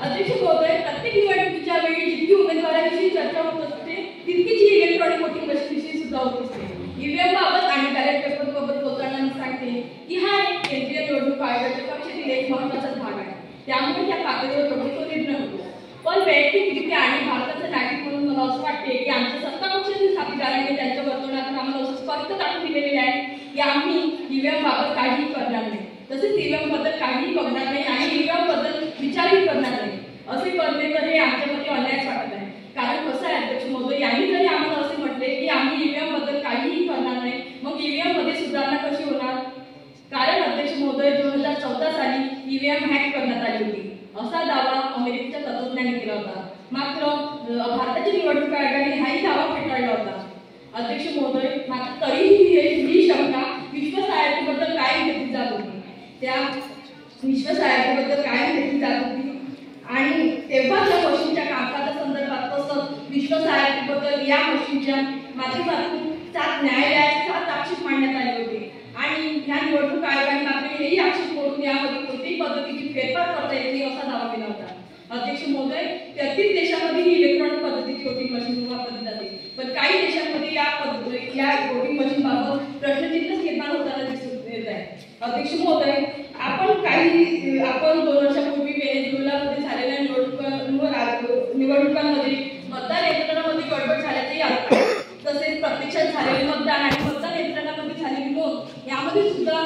अध्यक्ष महोदय, प्रत्येक निवडणुकीच्या वेळी जितकी उमेदवारांविषयी चर्चा होत असते तितकीच ही इलेक्ट्रॉनिक वोटिंग मशीनविषयी सुद्धा होत असते. ईव्हीएम बाबत आणि बॅलेट पेपर बाबत बोलताना मी सांगते की हा एक केंद्रीय निवडणूक आयोगाच्या कक्षेतील एक महत्त्वाचा भाग आहे. त्यामुळे त्या पातळीवर तो निर्णय होतो. पण वैयक्तिकरित्या आणि भारताचं नागरिक म्हणून मला असं वाटते की आमच्या सत्ता पक्षातील साथीदारांनी त्यांच्या वर्तवणुकीत आम्हाला असं स्पष्ट दाखवून दिलेले आहे की आम्ही ईव्हीएम बाबत काहीही करणार नाही, तसेच ईव्हीएम बद्दल काहीही बघणार नाही आणि ईव्हीएम बद्दल विचारही करणार नाही. असे करणे तर हे आमच्यामध्ये अन्यायच वाटत आहे. कारण कसं आहे अध्यक्ष महोदय, यांनी जरी आम्हाला असे म्हटले की आम्ही ईव्हीएम बद्दल काहीही करणार नाही, मग ईव्हीएम मध्ये सुधारणा कशी होणार? कारण अध्यक्ष महोदय 2014 साली ईव्हीएम हॅक करण्यात आली होती असा दावा अमेरिकेच्या तत्वज्ञांनी केला होता. मात्र भारताच्या निवडणूक आयोगाने हाही दावा फेटाळला होता. अध्यक्ष महोदय, मात्र तरीही ही शंका विश्वासार्हतेबद्दल कायम घेतली जात होती. त्या विश्वासार्हतेबद्दल कायम घेतली जात होती आणि तेव्हाच्या मशीनच्या कामकाजासंदर्भात तसंच विश्वासार्हतेबद्दल या मशीनच्या माध्यमातून 7 न्यायालयात 7 आक्षेप मांडण्यात आले होते आणि ह्या निवडणूक आयोगाने मात्र हेही आक्षेप करून यामध्ये कोणत्याही पद्धतीची फेरफार करता येत नाही असा दावा केला होता. अध्यक्ष महोदय, 33 देशांमध्ये ही इलेक्ट्रॉनिक पद्धतीची वोटिंग मशीन वापरली जाते, पण काही देशांमध्ये या वोटिंग मशीन बाबत प्रश्नचिन्ह निर्माण होताना दिसून येत आहे. अध्यक्ष महोदय, आपण 2 वर्षापूर्वी व्हेनेझुएलामध्ये झालेल्या निवडणुकांमध्ये मतदान यंत्रणामध्ये गडबड झाल्याचेही आरोप आहे. तसेच प्रत्यक्षात झालेले मतदान आणि मतदान यंत्रणामध्ये झालेली नोंद यामध्ये सुद्धा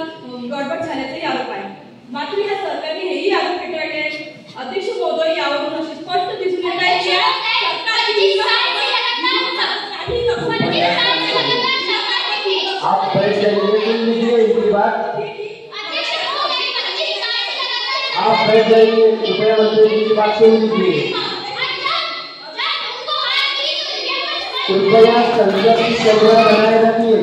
गडबड झाल्याचेही आरोप आहे. मात्र या सरकारने हेही आरोप फेटाळले आहेत. अध्यक्ष महोदय, यावरून असे स्पष्ट दिसून येत आहे की आप बैठ जाइए, इनकी बात आप बैठ जाइए, कृपया मंत्री जी की बात सुन लीजिए. कृपया संसद की कड़ियों बनाए रखिए.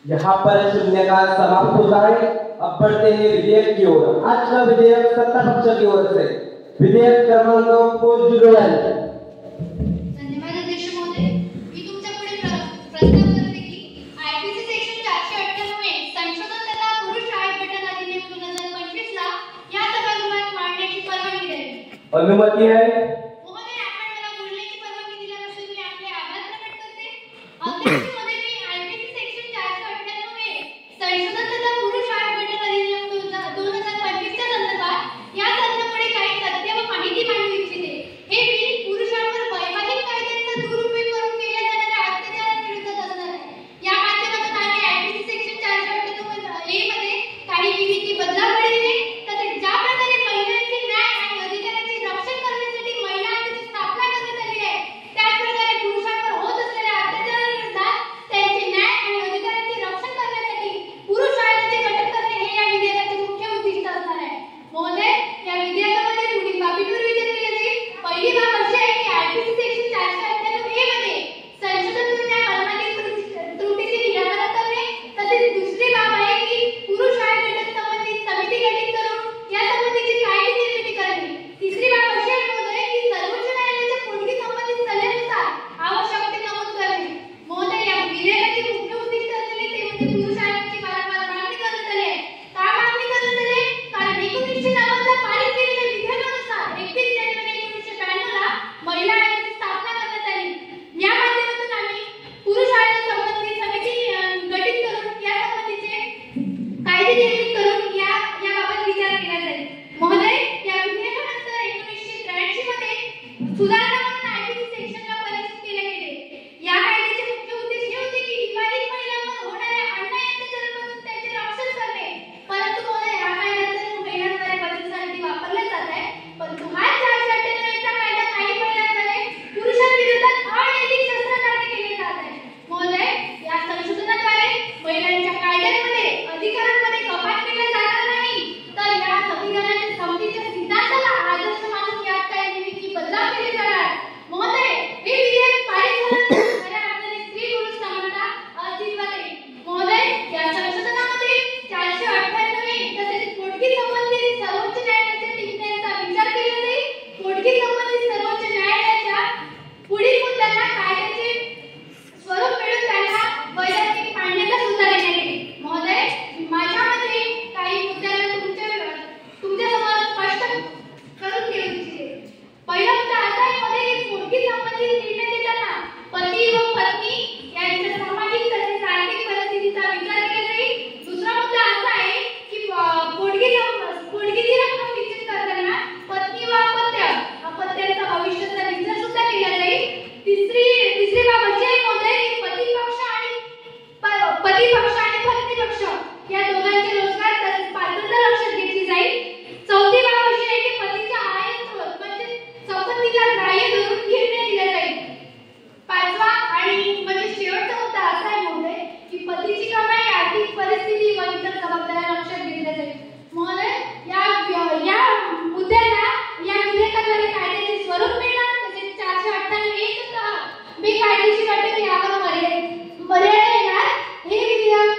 यहाँ पर शून्यकाल समाप्त होता है. अब बढ़ते हैं विधेयक की ओर. आज का विधेयक सत्ता पक्ष की ओर से विधेयक क्रमांक 401. धन्यवाद अध्यक्ष महोदय. मी तुमच्या पुढे प्रस्ताव करते की अनुमती आहे. महोदय, आपण मला बोलण्याची परवानगी दिल्याबद्दल मी आपले आभार प्रकट करते. अध्यक्ष महोदय, मी आयपीसी सेक्शन 498 संशोधन तथा पुरुष आयोग गठन अधिनियम 2025 च्या संदर्भात या सदनापुढे काही तथ्य व माहिती मांडू इच्छिते. हे बिल पुरुषांवर वैवाहिक कायद्यांचा दुरुपयोग करून केल्या जाणाऱ्या अत्याचारांविरुद्ध असणार आहे. या माध्यमातून आम्ही आयपीसी सेक्शन 498 ए मध्ये काही विविध बदलाव करीत तसेच ज्या प्रकारे महिलांचे न्याय आणि अधिकारांचे रक्षण करण्यासाठी महिला आयोगाची स्थापना करण्यात आली आहे, त्याच प्रकारे पुरुषांवर होत असलेल्या अत्याचारांविरोधात त्यांचे न्याय आणि अधिकारांचे रक्षण करण्यासाठी पुरुष आयोगाचे गठन करणे हे या विधेयकाचे मुख्य उद्दिष्ट असणार आहे. महोदय, या विधेयकामध्ये पुढील बाबींवर विचार केला जाईल. पहिली बाब अशी आहे की आयपीसी सेक्शन 498 ए मध्ये संशोधन करून या कलमातील त्रुटीचे निराकरण करणे. तसेच दुसरी बाब आहे की पुरुष आयोग गठन संबंधित समिती गठीत करून या संबंधीची कायदे निर्मिती करणे. तिसरी बाब अशी आहे महोदय की सर्वोच्च न्यायालयाच्या पोटगी संबंधित सल्ल्यानुसार आवश्यक ते नमूद करणे. महोदय, या विधेयकाचे मुख्य उद्दिष्ट असलेले ते म्हणजे पुरुष आयोगाची वारंवार मागणी करण्यात आली आहे. का मागणी करण्यात आली आहे? कारण 1990 ला पारित केलेल्या विधेयकानुसार 31 जानेवारी 1992 ला महिला आयोगाची स्थापना करण्यात आली. या माध्यमातून आम्ही पुरुष आयोग संबंधित समिती गठीत करून या संबंधीचे कायदे निर्मित करून याबाबत विचार केला जाईल. महोदय, या विधेयकानंतर 1983 मध्ये सुधारणा म्हणून आयपीसी सेक्शनला परिचित केले गेले. या कायद्याचे मुख्य उद्देश हे होते की विवाहित महिलांवर होणाऱ्या अन्याय अत्याचारापासून त्यांचे रक्षण करणे. परंतु महोदय, हा कायदा तर महिलांद्वारे बचतीसाठी वापरला जात आहे, परंतु हा 498 चा कायदा काही महिलांद्वारे पुरुषांविरोधात अनैतिक शस्त्रास्त्र केले जात आहे. महोदय, या संशोधनाद्वारे महिलांच्या कायद्यांमध्ये अधिकारांमध्ये कपात केली जाणार नाही, तर या संविधानाच्या समतेच्या सिद्धांताला आदर्श मानून यात काही विविध बदलाव केले जाणार. महोदय, हे विधेयक पारित झाल्यानंतर खऱ्या अर्थाने स्त्री पुरुष समानता अस्तित्वात येईल. महोदय, या संशोधनामध्ये 498 तसेच पोटगी संबंधित सर्वोच्च न्यायालयाच्या टिप्पण्यांचा विचार केला जाईल. पोटगी संबंधित सर्वोच्च न्यायालयाच्या पुढील मुद्द्यांना कायद्याचे स्वरूप मिळून त्यांना वैधानिक मान्यता सुद्धा देण्यात येईल. महोदय, माझ्या मते काही मुद्द्यांना तुमच्या समोर स्पष्ट करून घेऊ इच्छिते. पहिला मुद्दा असा आहे मध्ये की पोटगी संबंधित निर्णय देताना पती व पत्नी यांच्या सामाजिक तसेच आर्थिक परिस्थितीचा विचार केला जाईल. दुसरा मुद्दा असा आहे की पोटगीची रक्कम निश्चित करताना पत्नी व अपत्याच्या भविष्याचा विचार सुद्धा केला जाईल. तिसरी बाब अशी आहे महोदय की पती पक्ष आणि पत्नी पक्ष या दोघांचे रोजगार तसेच पात्रता लक्षात घेतली जाईल. चौथी बाब अशी आहे की पतीच्या आय स्रोत म्हणजे संपत्तीला ग्राह्य धरून निर्णय दिला जाईल. पाचवा आणि म्हणजे शेवटचा मुद्दा असा आहे महोदय की पतीची कमाई, आर्थिक परिस्थिती व इतर जबाबदाऱ्या लक्षात घेतल्या जाईल. महोदय, या मुद्द्यांना या विधेयकाद्वारे कायद्याचे स्वरूप मिळणार. तसेच 498 चा बेकायदेशीर अटक यावर मर्यादा येणार. हे विधेयक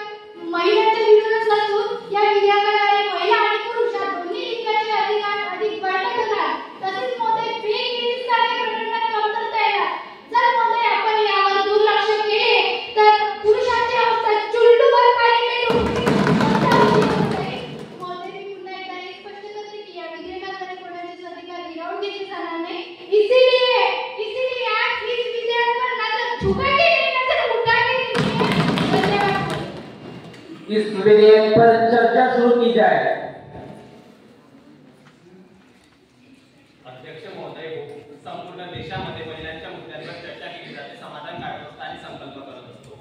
महिलांच्या विरोधात नसून या विधेयकाद्वारे महिला आणि पुरुष या दोन्ही लिंगाचे अधिकार अधिक बळकट होणार. तसेच महोदय, फेक न्यूजसारख्या प्रकरणात कमतरता येणार. जर महोदय आपण यावर दुर्लक्ष केले तर पुरुषांची अवस्था चुल्लूभर पाणी पेटून महोदय, मी पुन्हा एकदा हे स्पष्ट करते की या विधेयकाद्वारे कोणाचेच अधिकार हिरावून घेतले जाणार नाही. इसीलिए आज इस विधेयक पर नजर झुकाएंगे नहीं, नजर उठाएंगे नहीं. धन्यवाद. इस विधेयक पर चर्चा शुरू की जाए. अध्यक्ष महोदय, संपूर्ण देशामध्ये महिलांच्या मुद्द्यांवर चर्चा केली जाते, समाधानकारक असतं आणि संकल्प करत असतो.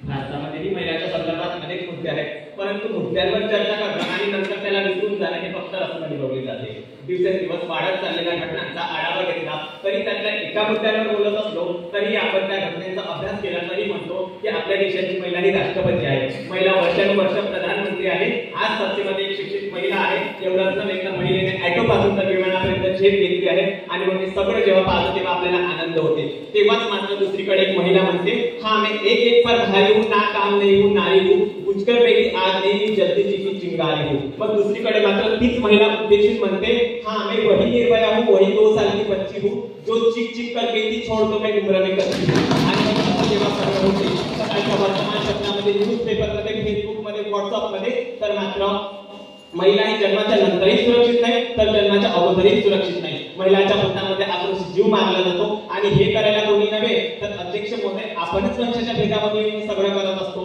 भारतामध्येही महिलांच्या संदर्भात अनेक मुद्दे आहेत, परंतु मुद्द्यांवर चर्चा करणं आणि नंतर त्याला विसरून जाणं हे फक्त रस्म निभवले जाते. दिवसेंदिवस वाढत चाललेल्या घटनांचा आढावा घेतला तरी त्यातल्या एका मुद्द्यावर बोलत असलो तरी आपण त्या घटनेचा अभ्यास केला तरी म्हणतो की आपल्या देशाची महिला ही राष्ट्रपती आहे, महिला वर्षानुवर्ष प्रधानमंत्री आहे. आज सत्तेमध्ये एक शिक्षित महिला आहे. एवढंच नव्हे तर महिलेने ऍटो पासून तर विमानापर्यंत झेप घेतली आहे आणि मग हे सगळं जेव्हा पाहतो तेव्हा आपल्याला आनंद होते. तेव्हाच मात्र दुसरीकडे एक महिला म्हणते, हा मैं एक एक पर भारी हूं, ना काम नहीं हूं, नारी हूं, बुझकर मेरी आग नहीं, जलती जी की चिंगारी हूं. मग दुसरीकडे मात्र तीच महिला उद्देशित म्हणते, हाँ मैं वही निर्भया हूं, वही 2 साल की बच्ची हूं, जो चिक चिक कर गई थी, छोड़ दो मैं उम्र में करती हूं. आणि जेव्हा सगळं होते सकाळच्या वर्तमानपत्रामध्ये, न्यूज पेपरमध्ये, फेसबुकमध्ये, व्हॉट्सअपमध्ये तर मात्र महिला ही जन्माच्या नंतरही सुरक्षित नाही तर जन्माच्या अगोदरही सुरक्षित नाही. महिलांच्या पोटामध्ये आक्रोशित जीव मारला जातो आणि हे करायला कोणी नव्हे तर अध्यक्ष महोदय आपणच वंशाच्या भेदामध्ये सगळं करत असतो.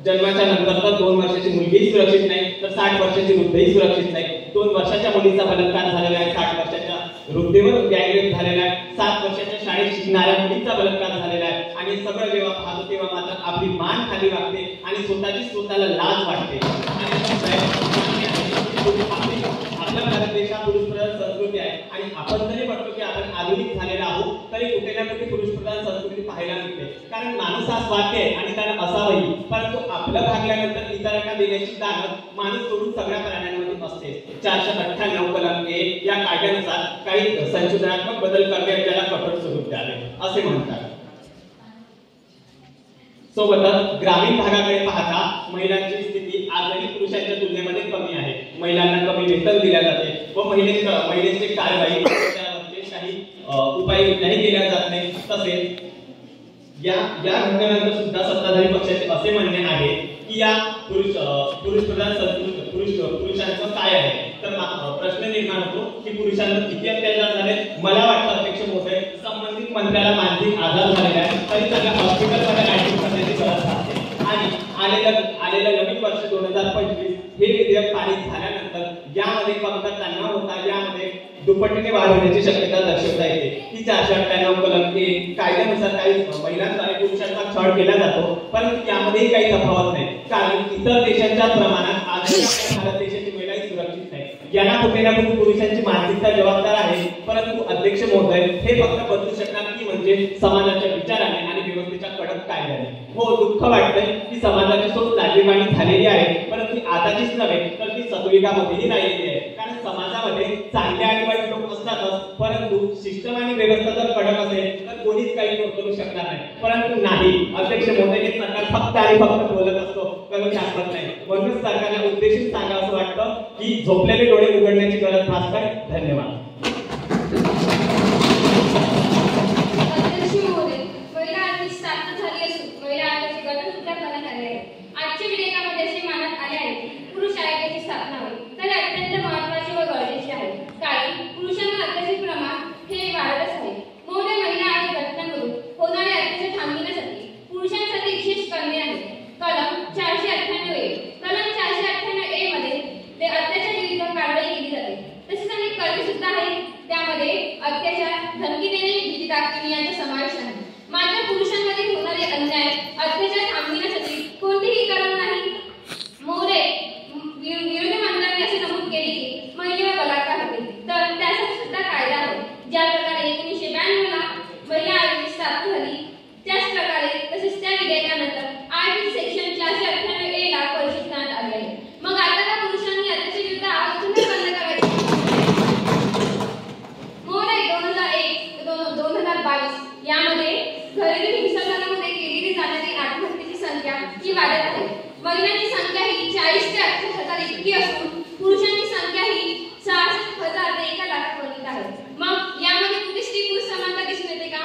जन्माच्या नंतर तर 2 वर्षाची मुलगीही सुरक्षित नाही तर 60 वर्षाची वृद्धही सुरक्षित नाही. 2 वर्षाच्या मुलीचा बलात्कार झालेला आहे, 60 वर्षाच्या वृद्धेवर गँगरेप झालेला आहे, 7 वर्षाच्या शाळेत शिकणाऱ्या मुलीचा बलात्कार झालेला आहे आणि सगळं जेव्हा पाहतो तेव्हा मात्र आपली मान खाली वागते आणि स्वतःला लाज वाटते. आपल्या भारत देशात पुरुषप्रधान संस्कृती आहे आणि आपण जरी म्हणतो की आपण आधुनिक झालेला आहोत तरी कुठे ना कुठे पुरुषप्रधान संस्कृती पाहायला मिळते. कारण माणूस हा स्वार्थी आहे आणि त्याला असावंही, परंतु आपलं भागल्यानंतर इतरांना देण्याची जाणीव माणूस सोडून सगळ्या प्राण्यांमध्ये असते. 498 कलम A या कायद्यानुसार काही संशोधनात्मक बदल करण्यात ज्याला कठोर स्वरूप द्यावे असे म्हणतात. सोबतच ग्रामीण भागाकडे पाहता महिलांची स्थिती आजही पुरुषांच्या तुलनेमध्ये कमी आहे. महिलांना कमी वेतन दिले जाते व महिलेचे कारवाई काही उपाययोजनाही केल्या जात नाही. तसेच या घटनेनंतर सुद्धा सत्ताधारी पक्षाचे असे म्हणणे आहे की या पुरुषप्रधान संस्कृती पुरुषांचं काय आहे तर प्रश्न निर्माण होतो की पुरुषांवर किती अत्याचार झाले. मला वाटतं अध्यक्ष महोदय संबंधित मंत्र्याला मानसिक आजार झालेला आहे तरी त्यांना हॉस्पिटलमध्ये ऍडमिट करण्याची गरज असते. आणि आलेलं नवीन वर्ष 2025 हे विधेयक पारित झाल्यानंतर यामध्ये फक्त तणाव होता, यामध्ये दुप्पटीने वाढ होण्याची शक्यता दर्शवता येते. ही 498 कलम A कायद्यानुसार काही महिलांद्वारे पुरुषांचा छळ केला जातो, परंतु यामध्येही काही तफावत नाही. कारण इतर देशांच्या प्रमाणात आजही आपल्या भारत देशाची महिलाही सुरक्षित नाही. यांना कुठे ना कुठे पुरुषांची मानसिकता जबाबदार आहे, परंतु अध्यक्ष महोदय हे फक्त बदलू शकणार की म्हणजे समाजाच्या विचाराने आणि व्यवस्थेच्या कडक कायद्याने. हो, दुःख वाटतंय की समाजाची सोच लाजीरवाणी झालेली आहे, परंतु आताचीच नव्हे तर ती सत्युगामध्येही राहिलेली आहे. कारण समाजामध्ये चांगले आणि वाईट लोक असतातच, परंतु सिस्टम आणि व्यवस्था जर कडक असेल तर कोणीच काही करू शकणार नाही. परंतु नाही, अध्यक्ष महोदय हे सरकार फक्त आणि फक्त बोलत असतो, करून दाखवत नाही. म्हणून सरकारला उद्देशून सांगावं असं वाटतं की झोपलेले डोळे उघडण्याची गरज भासत आहे. धन्यवाद. अध्यक्ष महोदय, महिला आयोगाची स्थापना झाली असून महिला आयोगाचे गठन सुद्धा करण्यात आले आहे. आजच्या विधेयकामध्ये असे मानण्यात आले आहे की पुरुष आयोगाची स्थापना होईल तर अत्यंत महत्त्वाचे व गरजेचे आहे. कारण पुरुषांना अत्याचाराचे प्रमाण हे वाढतच आहे. महोदय, महिला आयोग घटनांमधून होणारे अत्याचार थांबविण्यासाठी पुरुषांसाठी विशेष कलमे आहेत. कलम 498A. कलम 498A मध्ये ते अत्याचार विरुद्ध कारवाई केली जाते. तसेच अनेक कलमे सुद्धा आहेत, त्यामध्ये अत्याचार, धमकी देणे, भीती दाखविणे यांचा समावेश आहे. मात्र पुरुषांमध्ये होणारे अन्याय, अत्याचार थांबविण्यासाठी कोणतेही कलम नाही. महोदय, विरोधी मंत्र्यांनी असे नमूद केले की महिलेवर बलात्कार होते तर त्यासाठी सुद्धा कायदा आहे. ज्या प्रकारे 1992 ला महिला आयोगाची स्थापना झाली त्याच प्रकारे तसेच त्या विधेयकानंतर आर्टिकल सेक्शन 498A ला परिचित करण्यात आले आहे. मग आता का पुरुषांनी अत्याचार विरुद्ध आवाज तुम्ही बंद करायचे? महोदय, 2001 ते 2022 यामध्ये घरेलू हिंसाचारामध्ये केलेली जाणारी आत्महत्येची संख्या ही वाढत आहे. महिलांची संख्या ही 40 ते 68,000 इतकी असून पुरुषांची संख्या ही 66,000 ते 1,00,000 आहे. मग यामध्ये कुठे स्त्री पुरुष समानता दिसून येते का?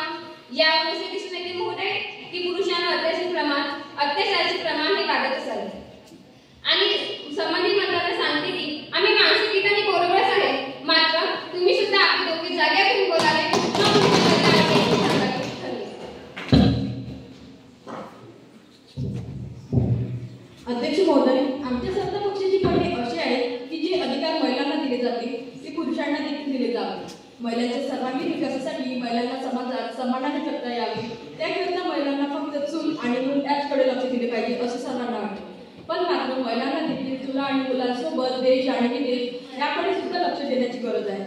यामध्ये असे दिसून येते महोदय की पुरुषांना अत्याचाराचे प्रमाण हे वाढतच आहे. आणि संबंधित मंत्र्यांना सांगते की आम्ही मानसिकतेने बरोबरच आहे, मात्र तुम्ही सुद्धा आपली डोकी जाग्यावर तुम्ही बोलावे. अध्यक्ष महोदय, आमच्या सत्ता पक्षाची म्हणणे असे आहे की जे अधिकार महिलांना दिले जाते ते पुरुषांना देखील दिले जावे. महिलांच्या सर्वांगीण विकासासाठी महिलांना समाजात सन्मानाने जगता यावे, त्याकरिता महिलांना फक्त चूल आणि मूल याचकडे लक्ष दिले पाहिजे असे सर्वांना वाटते. पण मात्र महिलांना देखील चुला आणि मुलांसोबत देश आणि विदेश याकडे सुद्धा लक्ष देण्याची गरज आहे.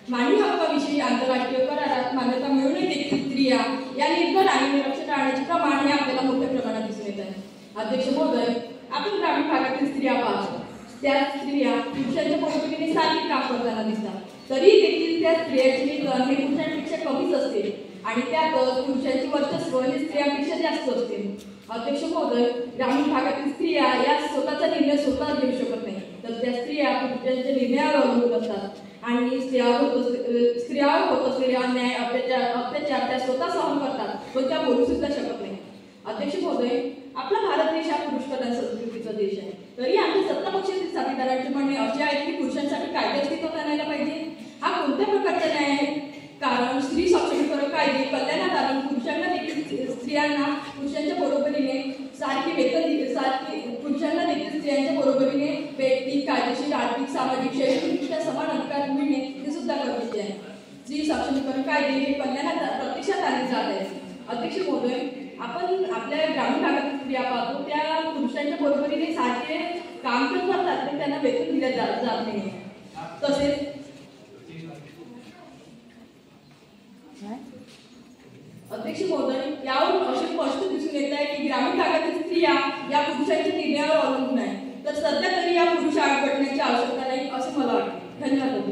मानवी हक्काविषयी आंतरराष्ट्रीय करारात मान्यता मिळूनही देखील स्त्रिया या निर्भर आणि निरक्षर राहण्याचे प्रमाण हे आपल्याला मोठ्या प्रमाणात दिसून येत आहे. अध्यक्ष महोदय, आपण ग्रामीण भागातील स्त्रिया पाहतो, त्या स्त्रिया पुरुषांच्या पद्धतीने सारखी काम करताना दिसतात, तरी देखील त्या स्त्रियांचे वेतन हे पुरुषांपेक्षा कमीच असते आणि त्यातच पुरुषांचे वर्चस्व हे स्त्रियांपेक्षा जास्त असते. अध्यक्ष महोदय, ग्रामीण भागातील स्त्रिया या स्वतःचा निर्णय स्वतः घेऊ शकत नाही, तर त्या स्त्रिया पुरुषांच्या निर्णयावर अवलंबून असतात आणि स्त्रियांवर होत असलेले अन्याय, अत्याचार त्या स्वतः सहन करतात व त्या बोलू सुद्धा शकत नाही. अध्यक्ष महोदय, आपला भारत देश हा पुरुषप्रधान संस्कृतीचा देश आहे. तरी आमच्या सत्तापक्षातील साथीदारांचे म्हणणे असे आहे की पुरुषांसाठी कायदे अस्तित्वात आणायला पाहिजे. हा कोणत्या प्रकारचा न्याय आहे? कारण स्त्री सक्षमीकरण कायदे कल्याणात आणून पुरुषांना देखील स्त्रियांना पुरुषांच्या बरोबरीने सारखी वेतन सारखी पुरुषांना देखील स्त्रियांच्या बरोबरीने वैयक्तिक कायदेशीर आर्थिक सामाजिक शैक्षणिकदृष्ट्या समान अधिकार मिळणे हे सुद्धा गरजेचे आहे. स्त्री सक्षमीकरण कायदे हे कल्याणात प्रत्यक्षात आणले जात आहे. अध्यक्ष महोदय, आपण आपल्या ग्रामीण भागातील स्त्रिया पाहतो त्या पुरुषांच्या बरोबरीने सारखे काम तर करतात पण त्यांना वेतन दिले जात नाही. तसेच अध्यक्ष महोदय, यावरून असे स्पष्ट दिसून येत आहे की ग्रामीण भागातील स्त्रिया या पुरुषांच्या निर्णयावर अवलंबून आहे. तर सध्या तरी या पुरुष आयोग घटनेची आवश्यकता नाही असे मला वाटते. धन्यवाद.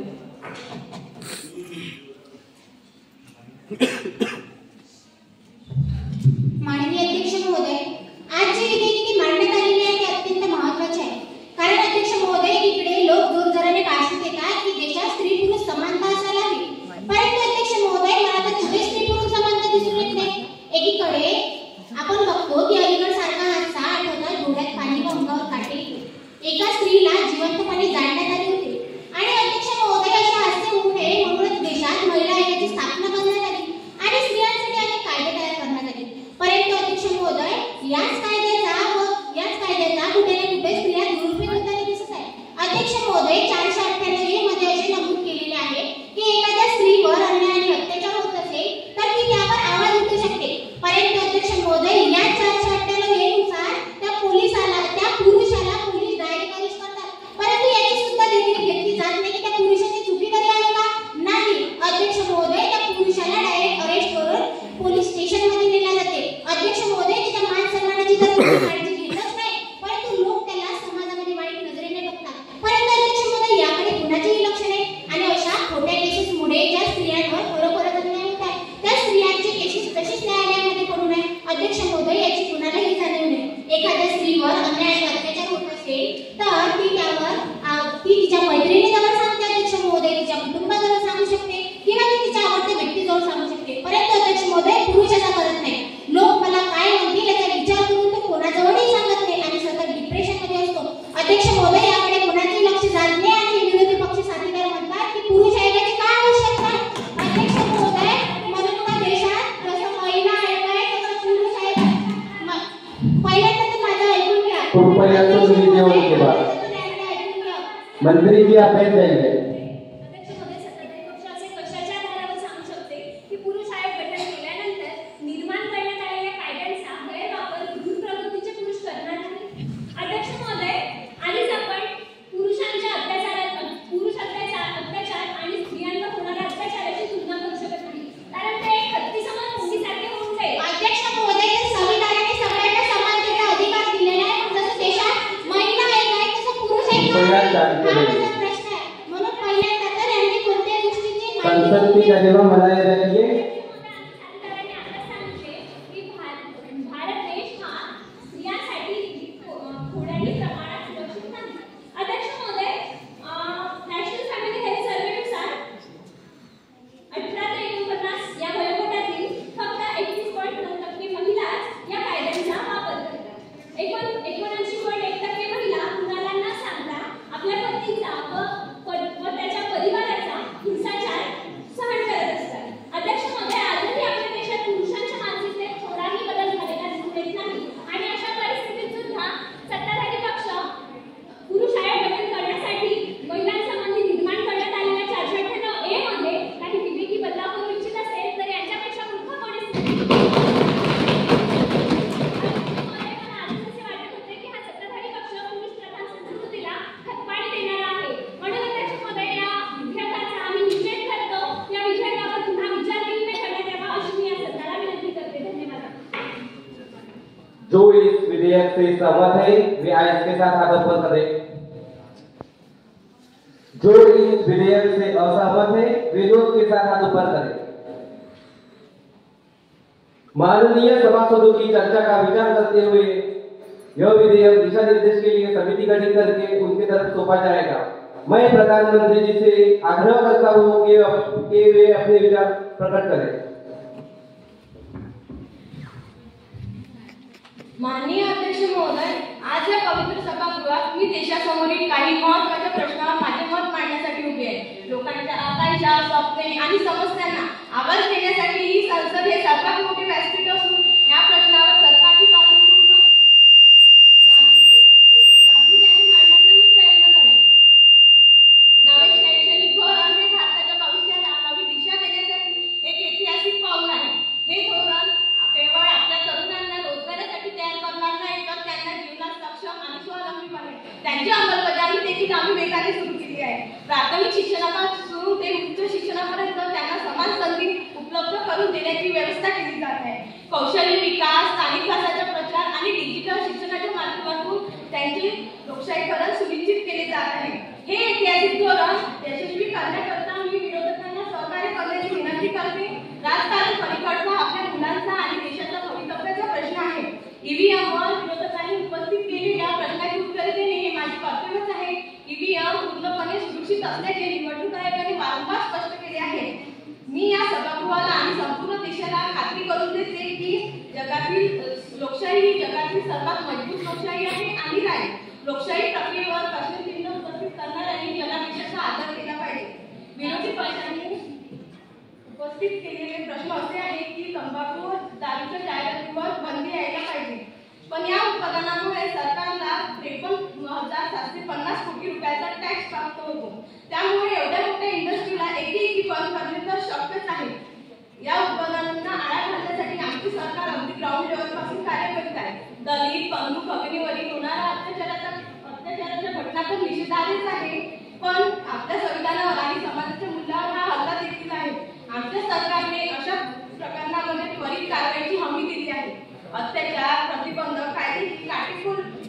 माननीय अध्यक्ष महोदय, आज जे विधेयक मांडण्यात आलेले आहे ते अत्यंत महत्त्वाचे आहे. कारण अध्यक्ष महोदय, इकडे लोक जोरजोराने भाषण देतात की देशात स्त्री पुरुष समानता असायला हवी. परंतु अध्यक्ष महोदय, मला तर कुठे स्त्री पुरुष समानता दिसून येत नाही. एकीकडे आपण बघतो की अलीगड सारखा हादसा आठवतात, डोळ्यात पाणी व अंगावर काटे. एका स्त्रीला जिवंतपणे जाळण्यात आले होते. आणि अध्यक्ष महोदय, अशा हादसे होऊ नये म्हणूनच देशात महिला आयोगाची स्थापना करण्यात आली आणि स्त्रियांसाठी अनेक कायदे तयार करण्यात आले. परंतु अध्यक्ष महोदय, याच कायद्याचा कुठे ना कुठे स्त्रिया दुरुपयोग होताना दिसत आहे. अध्यक्ष महोदय, 498 मध्ये असे नमूद केलेले आहे की एखाद्या स्त्रीवर अन्याय आणि अत्याचार होत असेल तर ती त्यावर आवाज उठवू शकते. परंतु अध्यक्ष महोदय, या 498 नुसार त्या पुरुषाला पोलीस डायरेक्ट अरेस्ट करतात. परंतु याची सुद्धा देखील घेतली जात नाही की त्या पुरुषाची चुकी कधी आहे का? नाही. अध्यक्ष महोदय, त्या पुरुषाला डायरेक्ट अरेस्ट करून पोलीस स्टेशन मध्ये नेला जाते. अध्यक्ष महोदय, त्याच्या मान सन्मानाची तर काळजी घेतच नाही, परंतु लोक त्याला समाजामध्ये वाईट नजरेने बघतात. परंतु अध्यक्ष महोदय, याकडे कुणाचेही लक्ष नाही आणि अशा खोट्या केसेसमुळे ज्या स्त्रियांवर खरोखरच अन्याय होत आहे त्या स्त्रियांची केसेस तशीच न्यायालयामध्ये पडू नये. अध्यक्ष महोदय, याची कुणालाही जाणीव नाही. एखाद्या स्त्रीवर अन्याय आणि अत्याचार होत असेल तर ती तिच्या मैत्रिणीजवळ सांगते. अध्यक्ष महोदय, तिच्या कुटुंबाजवळ सांगू शकते किंवा ती तिच्या आवडत्या व्यक्तीजवळ सांगू शकते. परंतु अध्यक्ष महोदय, पुरुष असा करत नाही. लोक मला काय म्हणतील याचा विचार करून तो कोणाजवळही सांगत नाही आणि सतत डिप्रेशन मध्ये असतो. अध्यक्ष महोदय, याकडे कोणाचेही लक्ष जात नाही आणि विरोधी पक्ष साथीदार म्हणतात की पुरुष आयोगाची काय आवश्यकता. अध्यक्ष महोदय, म्हणून का देशात जसं महिला आयोग आहे तसं पुरुष आयोग आहे. पहिल्यांदा तर माझं ऐकून घ्या. मंत्री जी आप बैठ जाएंगे. अध्यक्ष महोदय, सत्ताधारी पक्ष असे कशाच्या आधारावर सांगू शकते की पुरुष आयोग गठन केल्यानंतर निर्माण करण्यात आलेल्या कायद्यांचा गैरवापर विरुद्ध प्रवृत्तीचे पुरुष करणार नाही. अध्यक्ष महोदय, आधीच आपण पुरुष अत्याचार आणि स्त्रियांवर होणाऱ्या अत्याचाराची तुलना करू शकत नाही, कारण ते एक हत्ती समान मुंगीसारखे होऊन जाईल. अध्यक्ष महोदय, संविधानाने सगळ्यांना समानतेचा अधिकार दिलेला आहे. जसं देशात महिला आयोग आहे तसं पुरुष आयोग आहे. प्रश्न आहे. म्हणून पहिल्यांदा तर यांनी कोणत्या गोष्टीची संसद की कार्यवाही मनाए रखिए. भारत देश हा स्त्रियांसाठी थोड्याही प्रमाणात सुरक्षित नाही. अध्यक्ष महोदय, नॅशनल फॅमिली हेल्थ सर्व्हेनुसार 18 ते 49 या वयोगटातील फक्त 31.9% महिलाच या कायद्यांचा वापर करतात. 79.1% महिला कुणाला न सांगता आपल्या पतीचा व त्याच्या परिवाराचा हिंसाचार सहन करत असतात. अध्यक्ष महोदय, आजही आपल्या देशात पुरुषांच्या मानसिकतेत थोडाही बदल झालेला दिसून येत नाही आणि अशा परिस्थितीत सुद्धा सत्ताधारी पक्ष पुरुष आयोग गठन करण्यासाठी महिलांसंबंधी निर्माण करण्यात आलेल्या 498A मध्ये काही विवेकी बदलाव करू इच्छित असेल तर यांच्यापेक्षा मूर्ख कोणीच नाही. आधीच असे वाटत होते की हा सत्ताधारी पक्ष पुरुष प्रधान संस्कृतीला खतपाणी देणारा आहे. म्हणून अध्यक्ष महोदय, या विधेयकाचा आम्ही निषेध करतो. या विधेयकावर पुन्हा विचार विनिमय करण्यात यावा अशी मी या सदनाला विनंती करते. धन्यवाद. जो इस विधेयक से सहमत है वे आयत के साथ हाथ ऊपर करें. जो इस विधेयक से असहमत है वे विरोध के साथ हाथ ऊपर करें. माननीय सभासदों की चर्चा का विचार करते हुए यह विधेयक दिशा निर्देश के लिए समिति गठित करके उनके तरफ सौंपा जाएगा. मैं प्रधानमंत्री जी से आग्रह करता हूं कि वे अपने विचार प्रकट करें. माननीय अध्यक्ष महोदय, आज या पवित्र सभागृहात मी देशासमोरील काही महत्त्वाच्या प्रश्नावर माझे मत मांडण्यासाठी उभी आहे. लोकांच्या आकांक्षा, स्वप्ने आणि समस्यांना आवाज देण्यासाठी ही संसद हे सर्वात मोठे व्यासपीठ असून या प्रश्नावर सरकारची बाजू पूर्ण गांभीर्याने मांडण्याचा मी प्रयत्न करेन. नवे शैक्षणिक धोरण हे भारताच्या भविष्याला नवी दिशा देण्यासाठी एक ऐतिहासिक पाऊल आहे. हे धोरण केवळ आपल्या तरुणांना रोजगारासाठी तयार करणार नाही, तर त्यांना जीवनात सक्षम आणि स्वावलंबी बनेल. त्यांची अंमलबजावणी देखील आम्ही वेगाने सुरू केली आहे. प्राथमिक शिक्षणापासून ते उच्च शिक्षणापर्यंत त्यांना समान संधी उपलब्ध करून देण्याची व्यवस्था केली जात आहे. कौशल्य विकास, स्थानिक भाषाचा प्रचार आणि डिजिटल शिक्षणाच्या माध्यमातून त्यांचे लोकशाहीकरण सुनिश्चित केले जात आहे. हे ऐतिहासिक धोरण यशस्वी करण्याकरता मी विरोधकांना सहकार्य करण्याची विनंती करते. राजकारण पलीकडचा आपल्या मुलांचा आणि देशाच्या भवितव्याचा प्रश्न आहे. ईव्हीएमवर विरोधकांनी उपस्थित केलेल्या प्रश्नाची उत्तरे देणे हे माझे कर्तव्यच आहे. ईव्हीएम पूर्णपणे सुरक्षित असल्याचे निवडणूक आयोगाने वारंवार स्पष्ट केले आहे. मी या सभागृहाला आणि संपूर्ण देशाला खात्री करून देते की जगातील लोकशाही ही जगातील सर्वात मजबूत लोकशाही आहे आणि राहील. लोकशाही प्रक्रियेवर प्रश्नचिन्ह उपस्थित करणाऱ्यांनी जनादेशाचा आदर केला पाहिजे. विरोधी पक्षांनी उपस्थित केलेले प्रश्न असे आहेत की तंबाखू दारूच्या जाहिरातीवर बंदी यायला पाहिजे, पण या उत्पादनामुळे सरकारला 53,750 कोटी रुपयाचा टॅक्स प्राप्त होतो. त्यामुळे एवढ्या मोठ्या इंडस्ट्रीला एकेकी बंद करणे तर शक्यच आहे. या उत्पादनांना आळा घालण्यासाठी आमचे सरकार अगदी ग्राउंड लेवलपासून कार्य करीत आहे. दलित, बंधू भगिनीवरील होणाऱ्या अत्याचाराच्या घटना तर निषेधार्हच आहे, पण आपल्या संविधानावर आणि समाजाच्या मूल्यावर हा हल्ला देखील आहे. आमच्या सरकारने अशा प्रकरणामध्ये त्वरित कारवाईची हमी दिली आहे. अत्याचार प्रतिबंधक कायद्याची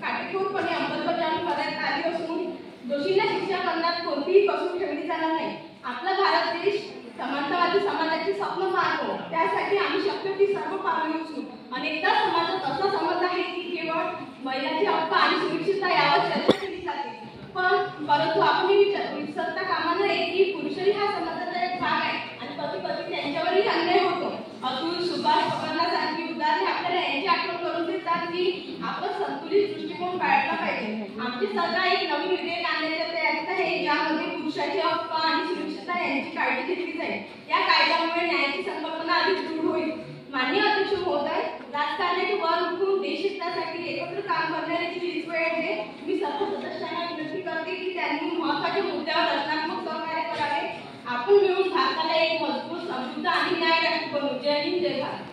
काटेकोरपणे अंमलबजावणी करण्यात आली असून दोषींना शिक्षा करण्यात कोणतीही कसूर ठेवली जाणार नाही. आपला भारत देश समानतावादी समाजाचे स्वप्न पाहतो. त्यासाठी आम्ही शक्य ती सर्व पावले उचलू. अनेकदा समाजात असा समज आहे की केवळ महिलांचे हक्क आणि सुरक्षितता यावर चर्चा केली जाते, परंतु आपण विसरता कामा नये की पुरुषही हा समाजाचा एक भाग आहे आणि कधी त्यांच्यावरही अन्याय होतो. अतुल, सुभाष प्रकरणासारखी उदाहरणे आपल्याला यांची आठवण करून देतात की आपण संतुलित दृष्टिकोन बाळगला पाहिजे. आमची सरकार एक नवीन विधेयक आणण्याच्या तयारीत आहे, ज्यामध्ये पुरुषाचे हक्क आणि सुरक्षितता यांची काळजी घेतली जाईल. या कायद्यामुळे न्यायाची संकल्पना अधिक दृढ होईल. माननीय अध्यक्ष महोदय, राजकारणाचे वर उठून देश हितासाठी एकत्र काम करण्याची हीच वेळ आहे. मी सर्व सदस्यांना विनंती करते की त्यांनी महत्त्वाच्या मुद्द्यावर रचनात्मक सहकार्य करावे. आपण मिळून भारताला एक मजबूत, समृद्ध आणि न्यायी राष्ट्र बनवू. जय हिंद, जय भारत.